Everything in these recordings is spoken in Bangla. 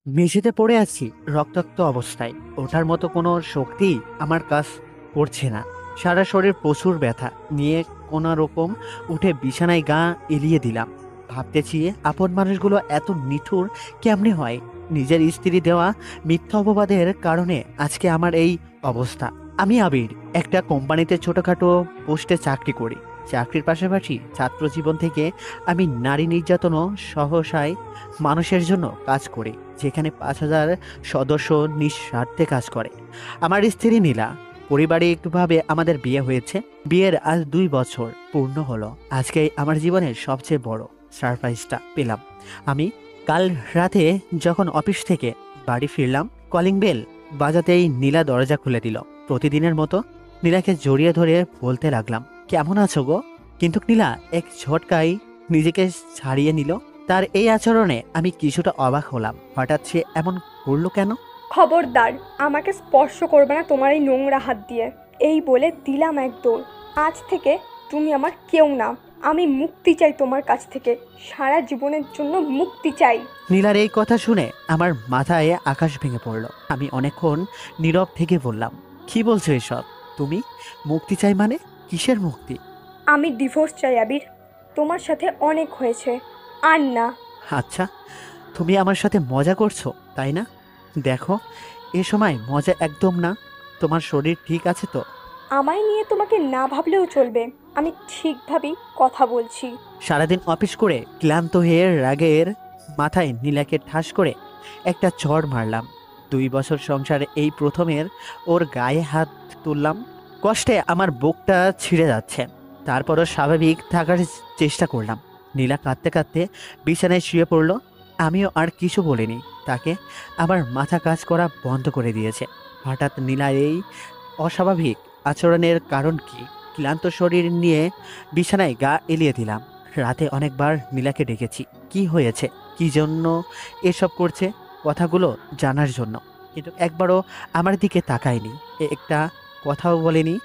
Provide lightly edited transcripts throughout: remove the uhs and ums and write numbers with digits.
মেঝেতে পড়ে আছি রক্তাক্ত অবস্থায়। ওঠার মতো কোনো শক্তি আমার কাজ করছে না। সারা শরীর প্রচুর ব্যথা নিয়ে কোনো রকম উঠে বিছানায় গা এলিয়ে দিলাম। ভাবতেছি আপন মানুষগুলো এত নিঠুর কেমনে হয়। নিজের স্ত্রী দেওয়া মিথ্যা অপবাদের কারণে আজকে আমার এই অবস্থা। আমি আবির, একটা কোম্পানিতে ছোটখাটো পোস্টে চাকরি করি। চাকরির পাশাপাশি ছাত্র জীবন থেকে আমি নারী নির্যাতন ও সহসায় মানুষের জন্য কাজ করি, যেখানে 5,000 সদস্য নিঃস্বার্থে কাজ করে। আমার স্ত্রী নীলা। পারিবারিকভাবে আমাদের বিয়ে হয়েছে। বিয়ের আজ 2 বছর পূর্ণ হলো। আজকে আমার জীবনের সবচেয়ে বড় সারপ্রাইজটা পেলাম আমি। কাল রাতে যখন অফিস থেকে বাড়ি ফিরলাম, কলিং বেল বাজাতেই নীলা দরজা খুলে দিল। প্রতিদিনের মতো নীলাকে জড়িয়ে ধরে বলতে লাগলাম, কেমন আছো গো? কিন্তু নীলা এক ঝটকায় নিজেকে ছাড়িয়ে নিল। তার এই আচরণে আমি কিছুটা অবাক হলাম। হঠাৎ সে এমন করলো কেন? খবরদার, আমাকে স্পর্শ করবে না তোমার এই নোংরা হাত দিয়ে। এই বলে দিলাম এক দৌড়। আজ থেকে তুমি আমার কেউ না। আমি মুক্তি চাই তোমার কাছ থেকে, সারা জীবনের জন্য মুক্তি চাই। নীলার এই কথা শুনে আমার মাথায় আকাশ ভেঙে পড়ল। আমি অনেকক্ষণ নীরব থেকে বললাম, কি বলছো এসব? তুমি মুক্তি চাই মানে? কিসের মুক্তি? আমি ডিভোর্স চাই আবির। তোমার সাথে অনেক হয়েছে, আর না। আচ্ছা, তুমি আমার সাথে মজা করছো তাই না? দেখো, এ সময় মজা একদম না। তোমার শরীর ঠিক আছে তো? আমায় নিয়ে তোমাকে না ভাবলেও চলবে। আমি ঠিকভাবেই কথা বলছি। সারাদিন অফিস করে ক্লান্ত হয়ে রাগের মাথায় নীলাকে ঠাস করে একটা চড় মারলাম। 2 বছর সংসারে এই প্রথমের ওর গায়ে হাত তুললাম। কষ্টে আমার বুকটা ছিঁড়ে যাচ্ছে। তারপরও স্বাভাবিক থাকার চেষ্টা করলাম। নীলা কাঁদতে কাঁদতে বিছানায় শুয়ে পড়ল। আমিও আর কিছু বলিনি তাকে। আমার মাথা কাজ করা বন্ধ করে দিয়েছে। হঠাৎ নীলা এই অস্বাভাবিক আচরণের কারণ কি? ক্লান্ত শরীর নিয়ে বিছানায় গা এলিয়ে দিলাম। রাতে অনেকবার নীলাকে ডেকেছি, কি হয়েছে, কি জন্য এসব করছে, কথাগুলো জানার জন্য। কিন্তু একবারও আমার দিকে তাকায়নি, একটা কথাও বলেনি।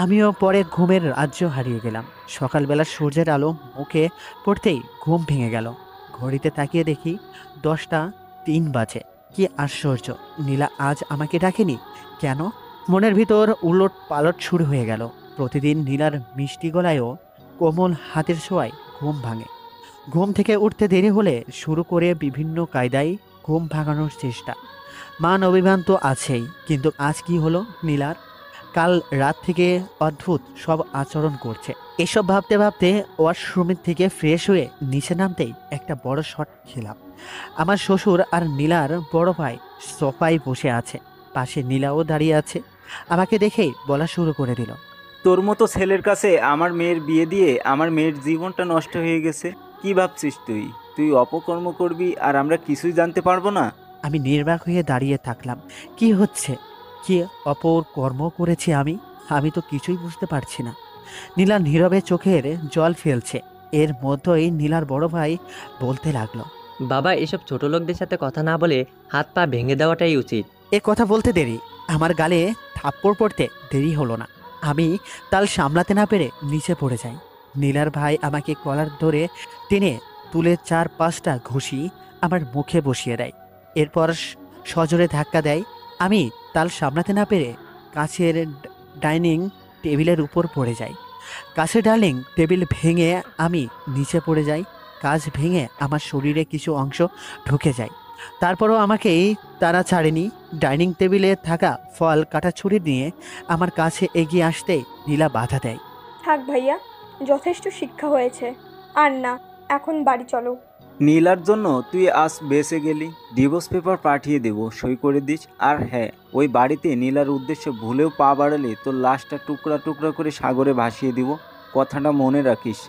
আমিও পরে ঘুমের রাজ্য হারিয়ে গেলাম। সকালবেলা সূর্যের আলো মুখে পড়তেই ঘুম ভেঙে গেল। ঘড়িতে তাকিয়ে দেখি 10টা 3 বাজে। কি আশ্চর্য, নীলা আজ আমাকে ডাকেনি কেন? মনের ভিতর উলট পালট শুরু হয়ে গেল। প্রতিদিন নীলার মিষ্টি গলায়ও কোমল হাতের ছোঁয়ায় ঘুম ভাঙে। ঘুম থেকে উঠতে দেরি হলে শুরু করে বিভিন্ন কায়দায় ঘুম ভাঙানোর চেষ্টা। মান অভিমান তো আছেই, কিন্তু আজ কি হলো নীলার? কাল রাত থেকে অদ্ভুত সব আচরণ করছে। এসব ভাবতে ভাবতে ওয়াশরুমের থেকে ফ্রেশ হয়ে নিচে নামতেই একটা বড় শট খেলাম। আমার শ্বশুর আর নীলার বড় ভাই সোফায় বসে আছে। পাশে নীলাও দাঁড়িয়ে আছে। আমাকে দেখেই বলা শুরু করে দিল, তোর মতো ছেলের কাছে আমার মেয়ের বিয়ে দিয়ে আমার মেয়ের জীবনটা নষ্ট হয়ে গেছে। কি ভাবছিস তুই? তুই অপকর্ম করবি আর আমরা কিছুই জানতে পারবো না? আমি নির্বাক হয়ে দাঁড়িয়ে থাকলাম। কি হচ্ছে? কি অপর কর্ম করেছি আমি? আমি তো কিছুই বুঝতে পারছি না। নীলা নীরবে চোখের জল ফেলছে। এর মধ্যেই নীলার বড় ভাই বলতে লাগলো, বাবা, এসব ছোট লোকদের সাথে কথা না বলে হাত পা ভেঙে দেওয়াটাই উচিত। এ কথা বলতে দেরি, আমার গালে থাপ্পড় পড়তে দেরি হলো না। আমি তাল সামলাতে না পেরে নিচে পড়ে যাই। নীলার ভাই আমাকে কলার ধরে টেনে তুলে 4-5টা ঘুষি আমার মুখে বসিয়ে দেয়। এরপর সজোরে ধাক্কা দেয়। আমি তাল সামলাতে না পেরে কাছের ডাইনিং টেবিলের উপর পড়ে যাই। কাছের ডাইনিং টেবিল ভেঙে আমি নিচে পড়ে যাই। কাঁচ ভেঙে আমার শরীরে কিছু অংশ ঢুকে যায়। তারপরও আমাকে তারা ছাড়েনি। ডাইনিং টেবিলে থাকা ফল কাটা ছুরি নিয়ে আমার কাছে এগিয়ে আসতে নীলা বাধা দেয়। থাক ভাইয়া, যথেষ্ট শিক্ষা হয়েছে। আর না, এখন বাড়ি চলো। নীলার জন্য তুই আজ বেঁচে গেলি। ডিভোর্স পেপার পাঠিয়ে দেব, সই করে দিস। আর হ্যাঁ, ওই বাড়িতে নীলার উদ্দেশ্যে ভুলেও পা বাড়ালে তোর লাশটা টুকরা টুকরা করে সাগরে ভাসিয়ে দিব। কথাটা মনে রাখিস।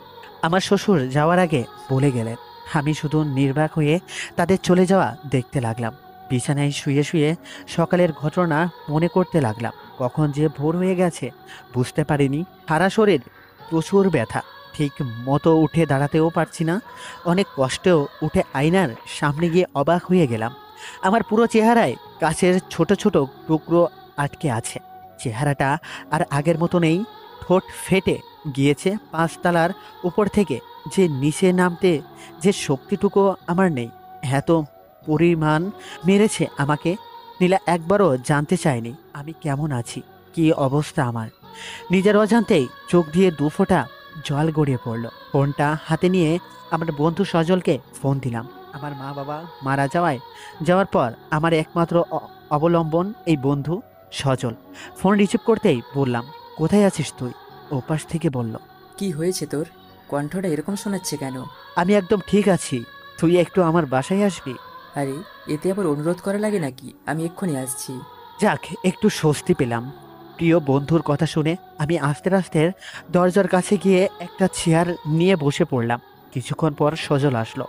আমার শ্বশুর যাওয়ার আগে বলে গেলেন। আমি শুধু নির্বাক হয়ে তাদের চলে যাওয়া দেখতে লাগলাম। বিছানায় শুয়ে শুয়ে সকালের ঘটনা মনে করতে লাগলাম। কখন যে ভোর হয়ে গেছে বুঝতে পারিনি। সারা শরীর প্রচুর ব্যথা, ঠিক মতো উঠে দাঁড়াতেও পারছি না। অনেক কষ্টেও উঠে আয়নার সামনে গিয়ে অবাক হয়ে গেলাম। আমার পুরো চেহারায় কাছের ছোট ছোট টুকরো আটকে আছে। চেহারাটা আর আগের মতো নেই। ঠোঁট ফেটে গিয়েছে। 5 তলার উপর থেকে যে নিচে নামতে যে শক্তিটুকু আমার নেই। হ্যাঁ, তো পরিমাণ মেরেছে আমাকে। নীলা একবারও জানতে চায়নি আমি কেমন আছি, কি অবস্থা আমার। নিজের অজান্তেই চোখ দিয়ে দুফোঁটা জল গড়িয়ে পড়ল। ফোনটা হাতে নিয়ে আমার বন্ধু সজলকে ফোন দিলাম। আমার মা বাবা মারা যাওয়ার পর আমার একমাত্র অবলম্বন এই বন্ধু সজল। ফোন রিসিভ করতেই বললাম, কোথায় আছিস তুই? ওপাশ থেকে বলল, কি হয়েছে তোর? কণ্ঠটা এরকম শোনাচ্ছে কেন? আমি একদম ঠিক আছি, তুই একটু আমার বাসায় আসবি? আরে, এতে আবার অনুরোধ করা লাগে নাকি? আমি এক্ষুনি আসছি। যাক, একটু স্বস্তি পেলাম। প্রিয় বন্ধুর কথা শুনে আমি আস্তে আস্তে দরজার কাছে গিয়ে একটা চেয়ার নিয়ে বসে পড়লাম। কিছুক্ষণ পর সজল আসলো।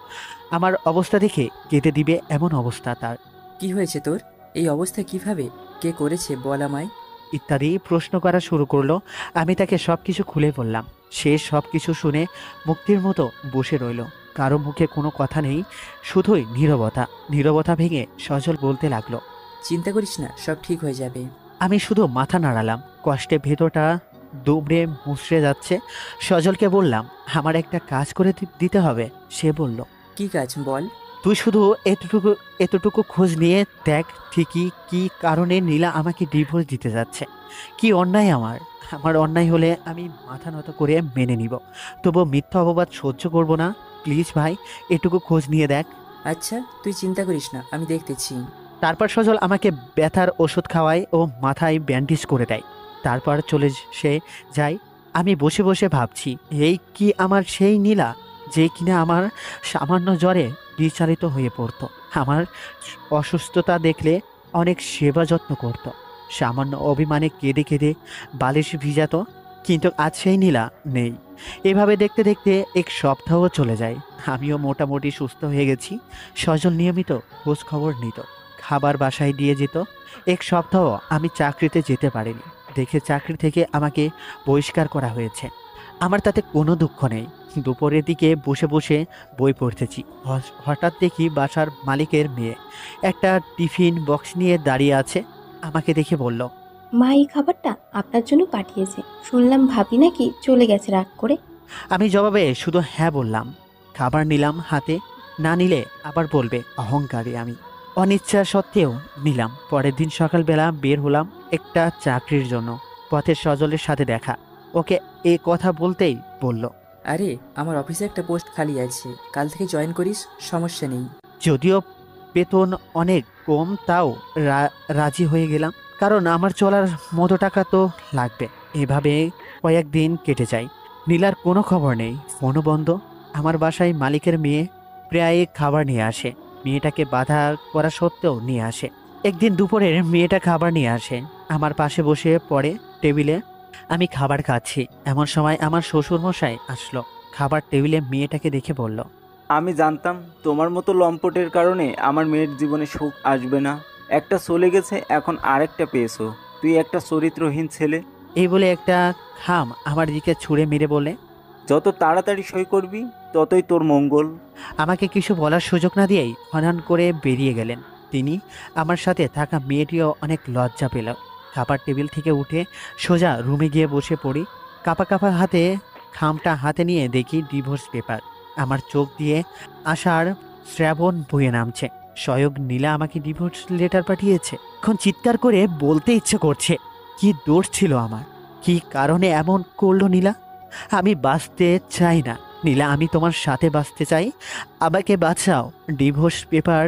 আমার অবস্থা দেখে কেঁদে দিবে এমন অবস্থা তার। কি হয়েছে তোর? এই অবস্থা কিভাবে? কে করেছে বল আমায়। ইত্যাদি প্রশ্ন করা শুরু করলো। আমি তাকে সবকিছু খুলে বললাম। সে সবকিছু শুনে মুক্তির মতো বসে রইল। কারো মুখে কোনো কথা নেই, শুধুই নীরবতা। নীরবতা ভেঙে সজল বলতে লাগলো, চিন্তা করিস না, সব ঠিক হয়ে যাবে। আমি শুধু মাথা নাড়ালাম। কষ্টে ভেতরটা দুমড়ে মুচড়ে যাচ্ছে। সজলকে বললাম, আমার একটা কাজ করে দিতে হবে। সে বলল, কি কাজ বল। তুই শুধু এতটুকু এতটুকু খোঁজ নিয়ে দেখ, ঠিকই কি কারণে নীলা আমাকে ডিভোর্স দিতে যাচ্ছে। কি অন্যায় আমার। আমার অন্যায় হলে আমি মাথা নত করে মেনে নিব, তবুও মিথ্যা অপবাদ সহ্য করব না। প্লিজ ভাই, এটুকু খোঁজ নিয়ে দেখ। আচ্ছা, তুই চিন্তা করিস না, আমি দেখতেছি। তারপর সজল আমাকে ব্যথার ওষুধ খাওয়ায় ও মাথায় ব্যান্ডেজ করে দেয়। তারপর চলে সে যায়। আমি বসে বসে ভাবছি, এই কি আমার সেই নীলা যে কিনা আমার সামান্য জ্বরে বিচালিত হয়ে পড়তো, আমার অসুস্থতা দেখলে অনেক সেবা যত্ন করত, সামান্য অভিমানে কেঁদে কেঁদে বালিশ ভিজাতো। কিন্তু আজ সেই নীলা নেই। এভাবে দেখতে দেখতে এক সপ্তাহ চলে যায়। আমিও মোটামুটি সুস্থ হয়ে গেছি। সজল নিয়মিত খোঁজ খবর নিত, খাবার বাসায় দিয়ে যেত। এক সপ্তাহ আমি চাকরিতে যেতে পারিনি দেখে চাকরি থেকে আমাকে বহিষ্কার করা হয়েছে। আমার তাতে কোনো দুঃখ নেই। দুপুরের দিকে বসে বসে বই পড়তেছি, হঠাৎ দেখি বাসার মালিকের মেয়ে একটা টিফিন বক্স নিয়ে দাঁড়িয়ে আছে। আমাকে দেখে বলল, মা এই খাবারটা আপনার জন্য পাঠিয়েছে। শুনলাম ভাবি নাকি চলে গেছে রাগ করে। আমি জবাবে শুধু হ্যাঁ বললাম। খাবার নিলাম হাতে, না নিলে আবার বলবে অহংকারী আমি। অনিচ্ছা সত্ত্বেও নিলাম। পরের দিন সকালবেলা বের হলাম একটা চাকরির জন্য। পথে সজলের সাথে দেখা। ওকে এ কথা বলতেই বলল, আরে, আমার অফিসে একটা পোস্ট খালি আছে, কাল থেকে জয়েন করিস, সমস্যা নেই। যদিও বেতন অনেক কম, তাও রাজি হয়ে গেলাম, কারণ আমার চলার মতো টাকা তো লাগবে। এভাবে কয়েকদিন কেটে যায়। নীলার কোনো খবর নেই, ফোনও বন্ধ। আমার বাসায় মালিকের মেয়ে প্রায় খাবার নিয়ে আসে। মেয়েটাকে বাধা করা সত্ত্বেও নিয়ে আসে। একদিন দুপুরে মেয়েটা খাবার নিয়ে আসে, আমার পাশে বসে পড়ে টেবিলে। আমি খাবার খাচ্ছি, এমন সময় আমার শ্বশুর মশাই আসলো। খাবার টেবিলে মেয়েটাকে দেখে বলল, আমি জানতাম তোমার মতো লম্পটের কারণে আমার মেয়ের জীবনে সুখ আসবে না। একটা চলে গেছে, এখন আরেকটা পেয়েছো। তুই একটা চরিত্রহীন ছেলে। এই বলে একটা খাম আমার দিকে ছুঁড়ে মেরে বলে, যত তাড়াতাড়ি সই করবি ততই তোর মঙ্গল। আমাকে কিছু বলার সুযোগ না দিয়েই হনহন করে বেরিয়ে গেলেন তিনি। আমার সাথে থাকা মেয়েটিও অনেক লজ্জা পেল। খাবার টেবিল থেকে উঠে সোজা রুমে গিয়ে বসে পড়ি। কাপা কাপা হাতে খামটা হাতে নিয়ে দেখি ডিভোর্স পেপার। আমার চোখ দিয়ে আশার শ্রাবণ বয়ে নামছে। স্বয়ং নীলা আমাকে ডিভোর্স লেটার পাঠিয়েছে। এখন চিৎকার করে বলতে ইচ্ছে করছে, কি দোষ ছিল আমার, কি কারণে এমন করলো নীলা। আমি বাঁচতে চাই না নীলা, আমি তোমার সাথে বাঁচতে চাই, আমাকে বাঁচাও। ডিভোর্স পেপার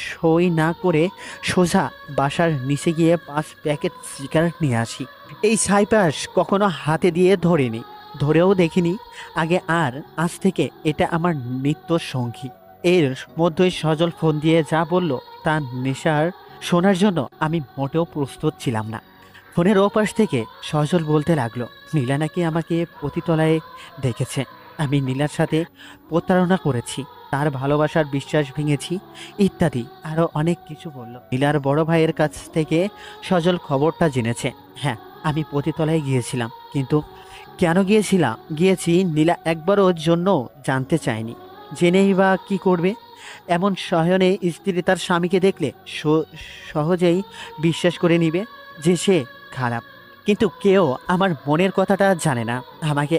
সই না করে সোজা বাসার নিচে গিয়ে 5 প্যাকেট সিগারেট নিয়ে আসি। এই ছাইপাশ কখনো হাতে দিয়ে ধরিনি, ধরেও দেখিনি আগে, আর আজ থেকে এটা আমার নিত্য সঙ্গী। এর মধ্যেই সজল ফোন দিয়ে যা বলল তার নেশার শোনার জন্য আমি মোটেও প্রস্তুত ছিলাম না। ফোনের ওপাশ থেকে সজল বলতে লাগলো, নীলা নাকি আমাকে পতিতলায় দেখেছে, আমি নীলার সাথে প্রতারণা করেছি, তার ভালোবাসার বিশ্বাস ভেঙেছি, ইত্যাদি আরো অনেক কিছু বলল। নীলার বড় ভাইয়ের কাছ থেকে সজল খবরটা জেনেছে। হ্যাঁ, আমি পতিতলায় গিয়েছিলাম, কিন্তু কেন গিয়েছি নীলা একবারও জন্য জানতে চায়নি। জেনেই বা কি করবে? এমন সহনে স্ত্রী তার স্বামীকে দেখলে সহজেই বিশ্বাস করে নিবে যে সে খারাপ। কিন্তু কেউ আমার মনের কথাটা জানে না। আমাকে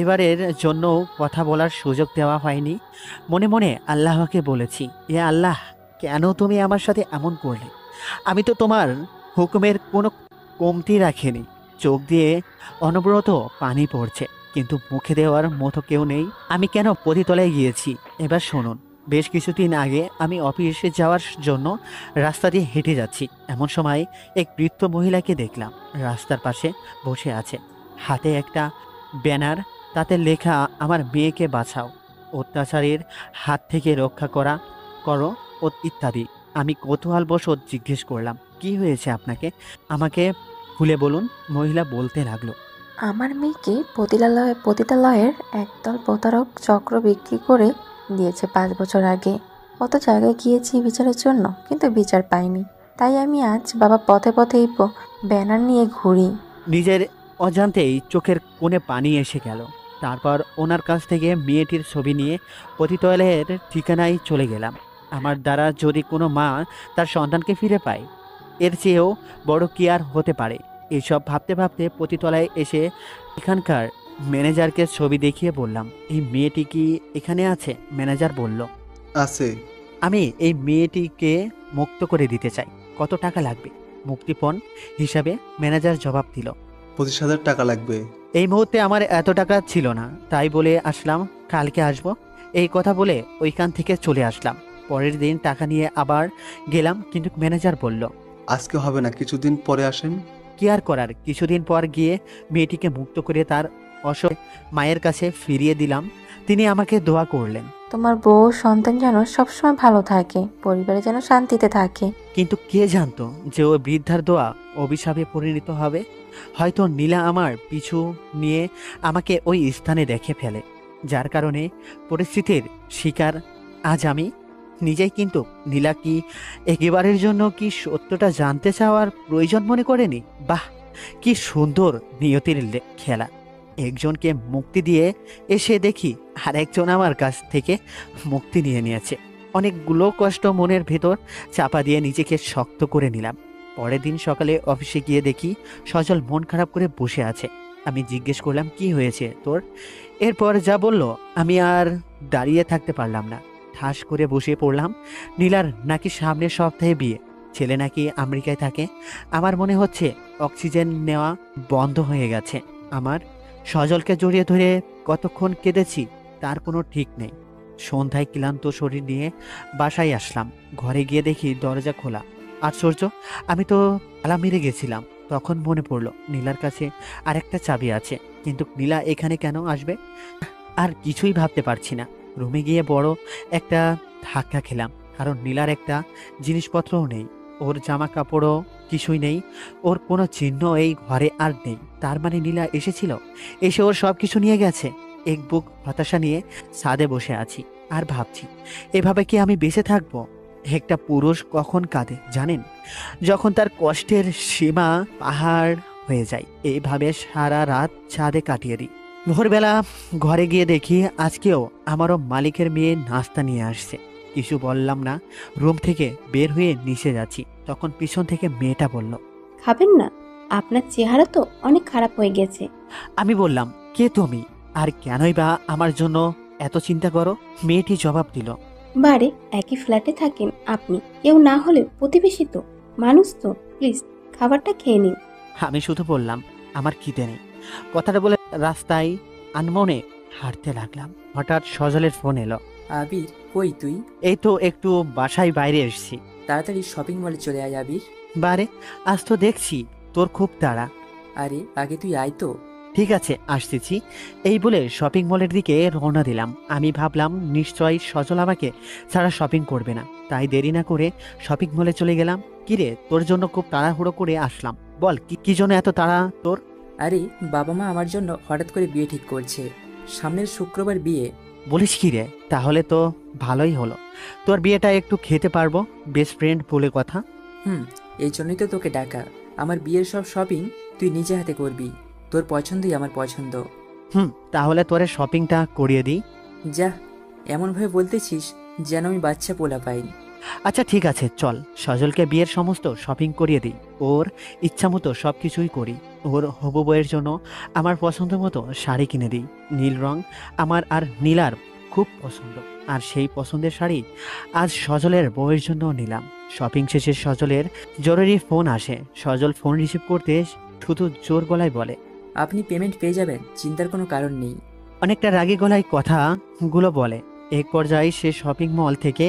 এবারের জন্য কথা বলার সুযোগ দেওয়া হয়নি। মনে মনে আল্লাহকে বলেছি, এ আল্লাহ, কেন তুমি আমার সাথে এমন করলে? আমি তো তোমার হুকুমের কোনো কমতি রাখিনি। চোখ দিয়ে অনবরত পানি পড়ছে, কিন্তু মুখে দেওয়ার মতো কেউ নেই। আমি কেন পতিতলায় গিয়েছি এবার শুনুন। বেশ কিছুদিন আগে আমি অফিসে যাওয়ার জন্য রাস্তা দিয়ে হেঁটে যাচ্ছি। এমন সময় এক বৃদ্ধ মহিলাকে দেখলাম রাস্তার পাশে বসে আছে, হাতে একটা ব্যানার, তাতে লেখা আমার মেয়েকে বাঁচাও, অত্যাচারীর হাত থেকে রক্ষা করো ও ইত্যাদি। আমি কৌতূহলবশত জিজ্ঞেস করলাম, কি হয়েছে আপনাকে, আমাকে খুলে বলুন। মহিলা বলতে লাগলো, আমার মেয়েকে পতিতালয়ের একদল প্রতারক চক্র বিক্রি করে দিয়েছে 5 বছর আগে। কত জায়গায় গিয়েছি বিচারের জন্য, কিন্তু বিচার পাইনি। তাই আমি আজ বাবা পথে পথে এই ব্যানার নিয়ে ঘুরি। নিজের অজান্তেই চোখের কোণে পানি এসে গেল। তারপর ওনার কাছ থেকে মেয়েটির ছবি নিয়ে পতিতালয়ের ঠিকানায় চলে গেলাম। আমার দ্বারা যদি কোনো মা তার সন্তানকে ফিরে পায়, এর চেয়েও বড় কি আর হতে পারে। এইসব ভাবতে ভাবতে পতিতলায় এসে এখানকার ম্যানেজারকে ছবি দেখিয়ে বললাম, এই মেয়েটি কি এখানে আছে? ম্যানেজার বলল, আছে। আমি এই মেয়েটিকে মুক্ত করে দিতে চাই। কত টাকা লাগবে? মুক্তিপণ হিসাবে ম্যানেজার জবাব দিল, 25,000 টাকা লাগবে। এই মুহূর্তে আমার এত টাকা ছিল না, তাই বলে আসলাম কালকে আসবো। এই কথা বলে ওইখান থেকে চলে আসলাম। পরের দিন টাকা নিয়ে আবার গেলাম, কিন্তু ম্যানেজার বলল, আজকে হবে না, কিছুদিন পরে আসেন। কি আর করার। কিছুদিন পর গিয়ে মেয়েটিকে মুক্ত করে তার অসহায় মায়ের কাছে ফিরিয়ে দিলাম। তিনি আমাকে দোয়া করলেন, তোমার বউ সন্তান যেন সবসময় ভালো থাকে, পরিবারে যেন শান্তিতে থাকে। কিন্তু কে জানতো যে ওই বৃদ্ধার দোয়া অভিশাপে পরিণত হবে। হয়তো নীলা আমার পিছু নিয়ে আমাকে ওই স্থানে দেখে ফেলে, যার কারণে পরিস্থিতির শিকার আজ আমি নিজেই। কিন্তু নীলা কি একেবারের জন্য কি সত্যটা জানতে চাওয়ার প্রয়োজন মনে করেনি? বাহ, কি সুন্দর নিয়তির খেলা। একজনকে মুক্তি দিয়ে এসে দেখি আর একজন আমার কাছ থেকে মুক্তি নিয়ে নিয়েছে। অনেকগুলো কষ্ট মনের ভেতর চাপা দিয়ে নিজেকে শক্ত করে নিলাম। পরের দিন সকালে অফিসে গিয়ে দেখি সজল মন খারাপ করে বসে আছে। আমি জিজ্ঞেস করলাম, কি হয়েছে তোর? এরপর যা বলল আমি আর দাঁড়িয়ে থাকতে পারলাম না, ঠাস করে বসে পড়লাম। নীলার নাকি সামনের সপ্তাহে বিয়ে, ছেলে নাকি আমেরিকায় থাকে। আমার মনে হচ্ছে অক্সিজেন নেওয়া বন্ধ হয়ে গেছে। আমার সজলকে জড়িয়ে ধরে কতক্ষণ কেঁদেছি তার কোনো ঠিক নেই। সন্ধ্যায় ক্লান্ত শরীর নিয়ে বাসায় আসলাম। ঘরে গিয়ে দেখি দরজা খোলা। আশ্চর্য, আমি তো তালা মেরে গেছিলাম। তখন মনে পড়লো নীলার কাছে আরেকটা চাবি আছে, কিন্তু নীলা এখানে কেন আসবে? আর কিছুই ভাবতে পারছি না। রুমে গিয়ে বড় একটা ধাক্কা খেলাম, কারণ নীলার একটা জিনিসপত্রও নেই, ওর জামা কাপড়ও কিছুই নেই, ওর কোনো চিহ্ন এই ঘরে আর নেই। তার মানে নীলা এসেছিল, এসে ওর সব কিছু নিয়ে গেছে। এক বুক হতাশা নিয়ে ছাদে বসে আছি আর ভাবছি, এভাবে কি আমি বেঁচে থাকবো? একটা পুরুষ কখন কাঁদে জানেন? যখন তার কষ্টের সীমা পাহাড় হয়ে যায়। এইভাবে সারা রাত ছাদে কাটিয়ে দিই। ভোরবেলা ঘরে গিয়ে দেখি আজকেও আমারও মালিকের মেয়ে নাস্তা নিয়ে আসছে। কিছু বললাম না, রুম থেকে বের হয়ে নিচে যাচ্ছি। তখন পিছন থেকে মেয়েটা বলল, খাবেন না? আপনার চেহারা তো অনেক খারাপ হয়ে গেছে। আমি বললাম, কে তুমি আর কেনই বা আমার জন্য এত চিন্তা করো? মেয়েটি জবাব দিল, বারে একই ফ্ল্যাটে থাকেন আপনি, কেউ না হলে প্রতিবেশী তো, মানুষ তো, প্লিজ খাবারটা খেয়ে নিন। আমি শুধু বললাম, আমার খিদে নেই। কথাটা বলে রাস্তায় আনমনে হাঁটতে লাগলাম। হঠাৎ সজলের ফোন এলো। আবির, কই তুই? এই তো একটু বাসায় বাইরে এসেছি। তাড়াতাড়ি শপিং মলে চলে আয় আবির। বারে, আজ তো দেখছি তোর খুব তাড়া। আরে আগে তুই আয় তো। ঠিক আছে, আসতেছি। এই বলে শপিং মলের দিকে রওনা দিলাম। আমি ভাবলাম নিশ্চয়ই সজল আমাকে ছাড়া শপিং করবে না, তাই দেরি না করে শপিং মলে চলে গেলাম। কিরে, তোর জন্য খুব তাড়াহুড়ো করে আসলাম, বল কি জন্য এত তাড়া তোর? আরে বাবা মা আমার জন্য হঠাৎ করে বিয়ে ঠিক করছে, সামনের শুক্রবার বিয়ে। বলিস কি রে? তাহলে তো ভালোই হলো, তোর বিয়েটা একটু খেতে পারবো, বেস্ট ফ্রেন্ড বলে কথা। এই জন্যই তো তোকে ডাকা। আমার বিয়ের সব শপিং তুই নিজে হাতে করবি, তোর পছন্দই আমার পছন্দ। তাহলে তোরে শপিংটা করিয়ে দিই। যা, এমনভাবে বলতেছিস যেন আমি বাচ্চা পোলা পাই। আচ্ছা ঠিক আছে, চল সজলকে বিয়ের সমস্ত শপিং করিয়ে দিই, ওর ইচ্ছা মতো সব কিছুই করি। ওর হবু বউয়ের জন্য আমার পছন্দ মতো শাড়ি কিনে দিই। নীল রং আমার আর নীলার খুব পছন্দ। আর সেই পছন্দের শাড়ি আজ সজলের বউয়ের জন্য নিলাম। শপিং শেষে সজলের জরুরি ফোন আসে। সজল ফোন রিসিভ করতে শুধু জোর গলায় বলে, আপনি পেমেন্ট পেয়ে যাবেন, চিন্তার কোনো কারণ নেই। অনেকটা রাগী গলায় কথাগুলো বলে। এক পর্যায়ে সে শপিং মল থেকে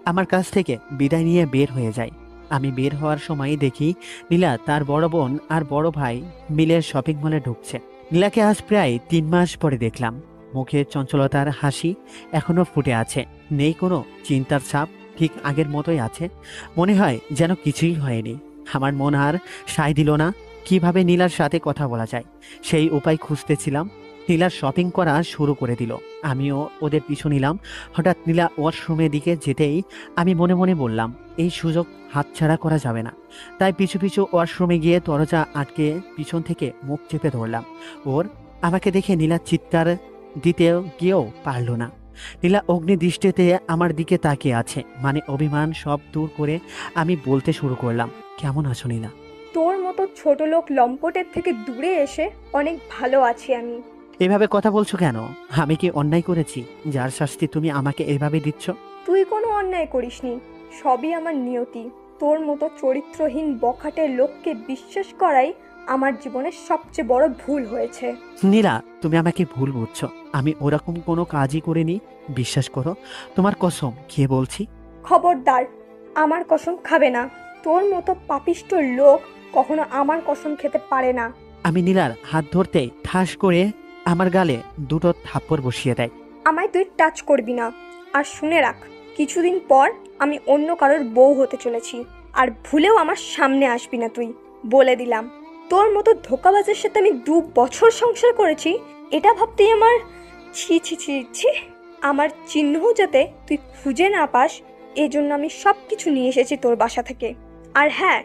আমার কাছ থেকে বিদায় নিয়ে বের হয়ে যায়। আমি বের হওয়ার সময় দেখি নীলা তার বড় বোন আর বড় ভাই মিলে শপিং মলে ঢুকছে। নীলাকে আজ প্রায় 3 মাস পরে দেখলাম। মুখে চঞ্চলতার হাসি এখনো ফুটে আছে, নেই কোনো চিন্তার ছাপ, ঠিক আগের মতোই আছে। মনে হয় যেন কিছুই হয়নি। আমার মন আর সায় দিল না। কিভাবে নীলার সাথে কথা বলা যায় সেই উপায় খুঁজতেছিলাম। নীলার শপিং করা শুরু করে দিল, আমিও ওদের পিছু নিলাম। হঠাৎ নীলা ওয়াশরুমের দিকে যেতেই আমি মনে মনে বললাম, এই সুযোগ হাতছাড়া করা যাবে না। তাই পিছু পিছু ওয়াশরুমে গিয়ে দরজা আটকে পিছন থেকে মুখ চেপে ধরলাম ওর। আমাকে দেখে নীলা চিৎকার দিতে গিয়েও পারল না। নীলা অগ্নি দৃষ্টিতে আমার দিকে তাকিয়ে আছে, মানে অভিমান সব দূর করে আমি বলতে শুরু করলাম, কেমন আছো নীলা? তোর মতো ছোট লোক লম্পটের থেকে দূরে এসে অনেক ভালো আছি আমি। এভাবে কথা বলছো কেন? আমি কি অন্যায় করেছি যার শাস্তি তুমি আমাকে এভাবে দিচ্ছ? তুই কোনো অন্যায় করিসনি, সবই আমার নিয়তি। তোর মতো চরিত্রহীন বখাটের লোককে বিশ্বাস করাই আমার জীবনের সবচেয়ে বড় ভুল হয়েছে। নীলা, তুমি আমাকে ভুল বুঝছো। আমি ওরকম কোনো কাজই করিনি, বিশ্বাস করো। তোমার কসম খেয়ে বলছি। খবরদার, আমার কসম খাবে না। তোর মতো পাপিষ্ট লোক কখনো আমার কসম খেতে পারে না। আমি নীলার হাত ধরতে ঠাস করে আমার গালে 2টো থাপ্পড় বসিয়ে দেয়। আমায় তুই টাচ করবি না। আর শুনে রাখ, কিছুদিন পর আমি অন্য কারোর বউ হতে চলেছি, আর ভুলেও আমার সামনে আসবি না তুই, বলে দিলাম। তোর মতো ধোঁকাবাজের সাথে আমি 2 বছর সংসার করেছি, এটা ভাবতেই আমার ছি ছি ছি ছি। আমার চিহ্ন যাতে তুই খুঁজে না পাস, এজন্য আমি সব কিছু নিয়ে এসেছি তোর বাসা থেকে। আর হ্যাঁ,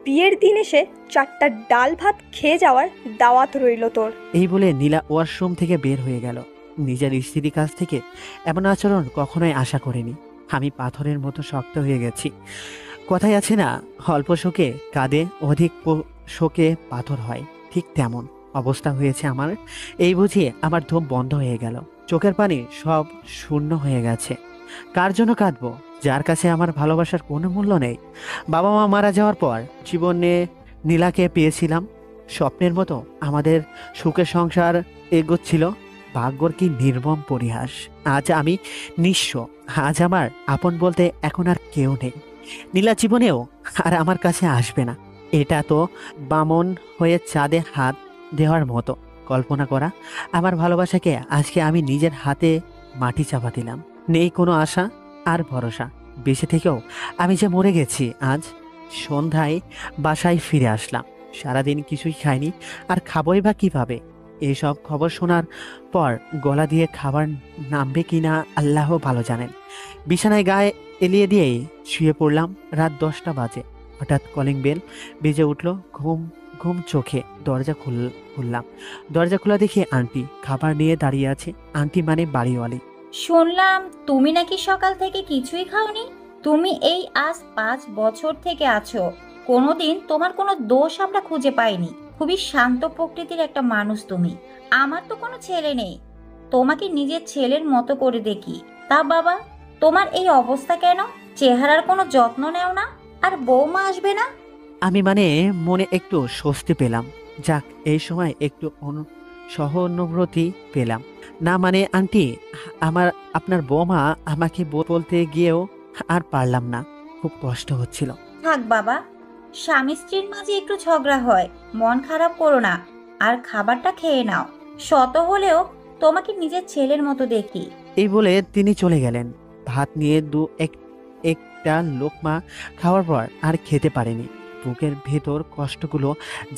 বিয়ের দিন এসে 4টা ডাল ভাত খেয়ে যাওয়ার দাওয়াত রইল তোর। এই বলে নীলা ওয়াশরুম থেকে বের হয়ে গেল। নিজের স্ত্রীর কাছ থেকে এমন আচরণ কখনোই আশা করিনি। আমি পাথরের মতো শক্ত হয়ে গেছি। কথাই আছে না, অল্প শোকে কাঁদে, অধিক শোকে পাথর হয়, ঠিক তেমন অবস্থা হয়েছে আমার। এই বুঝি আমার ধূপ বন্ধ হয়ে গেল, চোখের পানি সব শূন্য হয়ে গেছে। কার জন্য কাঁদবো যার কাছে আমার ভালোবাসার কোনো মূল্য নেই? বাবা মা মারা যাওয়ার পর জীবনে নীলাকে পেয়েছিলাম। স্বপ্নের মতো আমাদের সুখের সংসার এগোচ্ছিল। ভাগ্যর কি নির্মম পরিহাস! আজ আমি নিঃস্ব। আজ আমার আপন বলতে এখন আর কেউ নেই। নীলা জীবনেও আর আমার কাছে আসবে না। এটা তো বামন হয়ে চাঁদে হাত দেওয়ার মতো। কল্পনা করা, আমার ভালোবাসাকে আজকে আমি নিজের হাতে মাটি চাপা দিলাম। নেই কোনো আশা আর ভরসা। বেঁচে থেকেও আমি যে মরে গেছি। আজ সন্ধ্যায় বাসায় ফিরে আসলাম। সারাদিন কিছুই খাইনি, আর খাবই বা কিভাবে? এইসব খবর শোনার পর গলা দিয়ে খাবার নামবে কিনা আল্লাহ ভালো জানেন। বিছানায় গায়ে এলিয়ে দিয়েই শুয়ে পড়লাম। রাত 10টা বাজে। হঠাৎ কলিং বেল বেজে উঠল। ঘুম ঘুম চোখে দরজা খুললাম। দরজা খোলা দেখে আন্টি খাবার নিয়ে দাঁড়িয়ে আছে। আন্টি মানে বাড়িওয়ালি। শুনলাম তুমি নাকি সকাল থেকে কিছুই খাওনি। তুমি এই আজ 5 বছর থেকে আছো, কোনোদিন তোমার কোনো দোষ আমরা খুঁজে পাইনি। খুবই শান্ত প্রকৃতির একটা মানুষ তুমি। আমার তো কোনো ছেলে নেই, তোমাকে নিজের ছেলের মতো করে দেখি। তা বাবা, তোমার এই অবস্থা কেন? চেহারার কোনো যত্ন নেও না, আর বৌমা আসবে না? আমি মানে মনে একটু স্বস্তি পেলাম। যাক, এই সময় একটু সহানুভূতি পেলাম। না মানে আন্টি, আপনার বৌমা আমাকে বলতে গিয়েও আর পারলাম না, খুব কষ্ট হচ্ছিল। থাক বাবা, স্বামী স্ত্রীর মাঝে একটু ঝগড়া হয়, মন খারাপ করো না, আর খাবারটা খেয়ে নাও। শত হলেও তোমাকে নিজের ছেলের মতো দেখি। এই বলে তিনি চলে গেলেন। ভাত নিয়ে একটা লোকমা খাওয়ার পর আর খেতে পারেনি। বুকের ভেতর কষ্টগুলো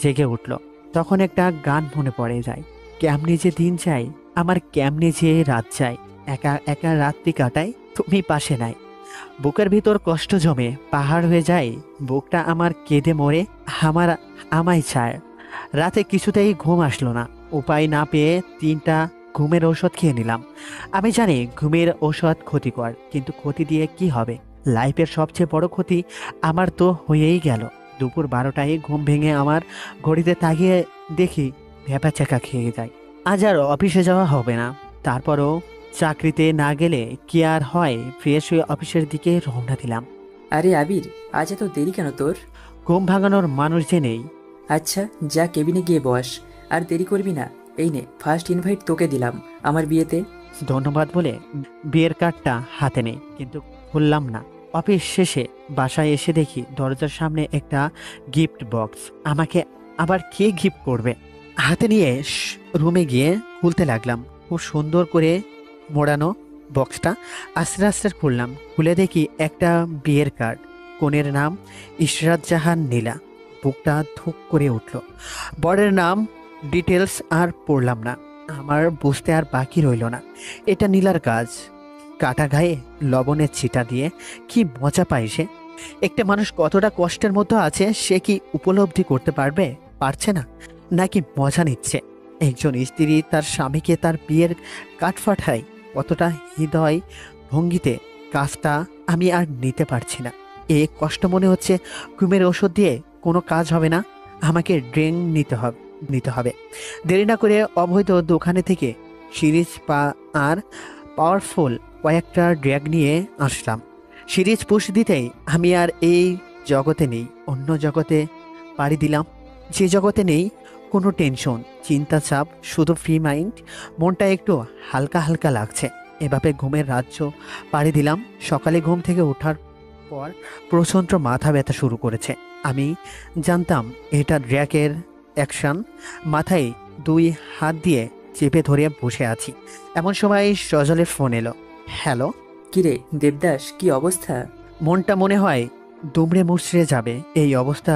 জেগে উঠল। তখন একটা গান মনে পড়ে যায়, কেমনে যে দিন চাই আমার, কেমনে যে রাত চাই, একা একা রাত্রি কাটাই, তুমি পাশে নাই। বুকের ভিতর কষ্ট জমে পাহাড় হয়ে যায়। বুকটা আমার কেঁদে মরে আমায় চায়। রাতে কিছুতেই ঘুম আসলো না। উপায় না পেয়ে 3টা ঘুমের ঔষধ খেয়ে নিলাম। আমি জানি ঘুমের ঔষধ ক্ষতিকর, কিন্তু ক্ষতি দিয়ে কি হবে? লাইফের সবচেয়ে বড় ক্ষতি আমার তো হয়েই গেল। দুপুর 12টায় ঘুম ভেঙে আমার ঘড়িতে তাকিয়ে দেখি ভ্যাপা চেকা খেয়ে যায়। আজ আর অফিসে যাওয়া হবে না। তারপরও চাকরিতে না গেলে কি আর হয়, ফ্রেশ হয়ে অফিসের দিকে রওনা দিলাম। আরে আবির, আজ এত দেরি কেন তোর? ঘুম ভাঙানোর মানুষ যে নেই। আচ্ছা, যা কেবিনে গিয়ে বস, আর দেরি করবি না। এই নে, ফার্স্ট ইনভাইট তোকে দিলাম আমার বিয়েতে। ধন্যবাদ বলে বিয়ের কার্ডটা হাতে নেই, কিন্তু খুললাম না। অফিস শেষে বাসায় এসে দেখি দরজার সামনে একটা গিফট বক্স। আমাকে আবার কে গিফট করবে? হাতে নিয়ে রুমে গিয়ে খুলতে লাগলাম। খুব সুন্দর করে মোড়ানো বক্সটা আস্তে আস্তে খুললাম। খুলে দেখি একটা বিয়ের কার্ড। কনের নাম ইশরাত জাহান নীলা। বুকটা ধুক করে উঠল। বরের নাম ডিটেলস আর পড়লাম না। আমার বুঝতে আর বাকি রইল না, এটা নীলার কাজ। কাটা গায়ে লবণের ছিটা দিয়ে কি মজা পায় সে। একটা মানুষ কতটা কষ্টের মধ্যে আছে সে কি উপলব্ধি করতে পারছে না, নাকি মজা নিচ্ছে? একজন স্ত্রী তার স্বামীকে তার বিয়ের কাঠ ফাটায় কতটা হৃদয় ভঙ্গিতে। কাজটা আমি আর নিতে পারছি না। এ কষ্ট মনে হচ্ছে ঘুমের ওষুধ দিয়ে কোনো কাজ হবে না, আমাকে ড্রিঙ্ক নিতে হবে। দেরি না করে অবৈধ দোকানে থেকে সিরিজ আর পাওয়ারফুল কয়েকটা ড্রাগ নিয়ে আসলাম। সিরিজ পুশ দিতেই আমি আর এই জগতে নেই, অন্য জগতে পাড়ি দিলাম। যে জগতে নেই কোনো টেনশন, চিন্তা, চাপ, শুধু ফ্রি মাইন্ড। মনটা একটু হালকা হালকা লাগছে। এভাবে ঘুমের রাজ্য পাড়ি দিলাম। সকালে ঘুম থেকে ওঠার পর প্রচণ্ড মাথা ব্যথা শুরু করেছে। আমি জানতাম এটা ড্র্যাকের অ্যাকশন। মাথায় 2 হাত দিয়ে চেপে ধরে বসে আছি। এমন সময় সজলের ফোন এলো। হ্যালো। কিরে দেবদাস, কি অবস্থা? মনটা মনে হয় দুমড়ে মুচড়ে যাবে। এই অবস্থা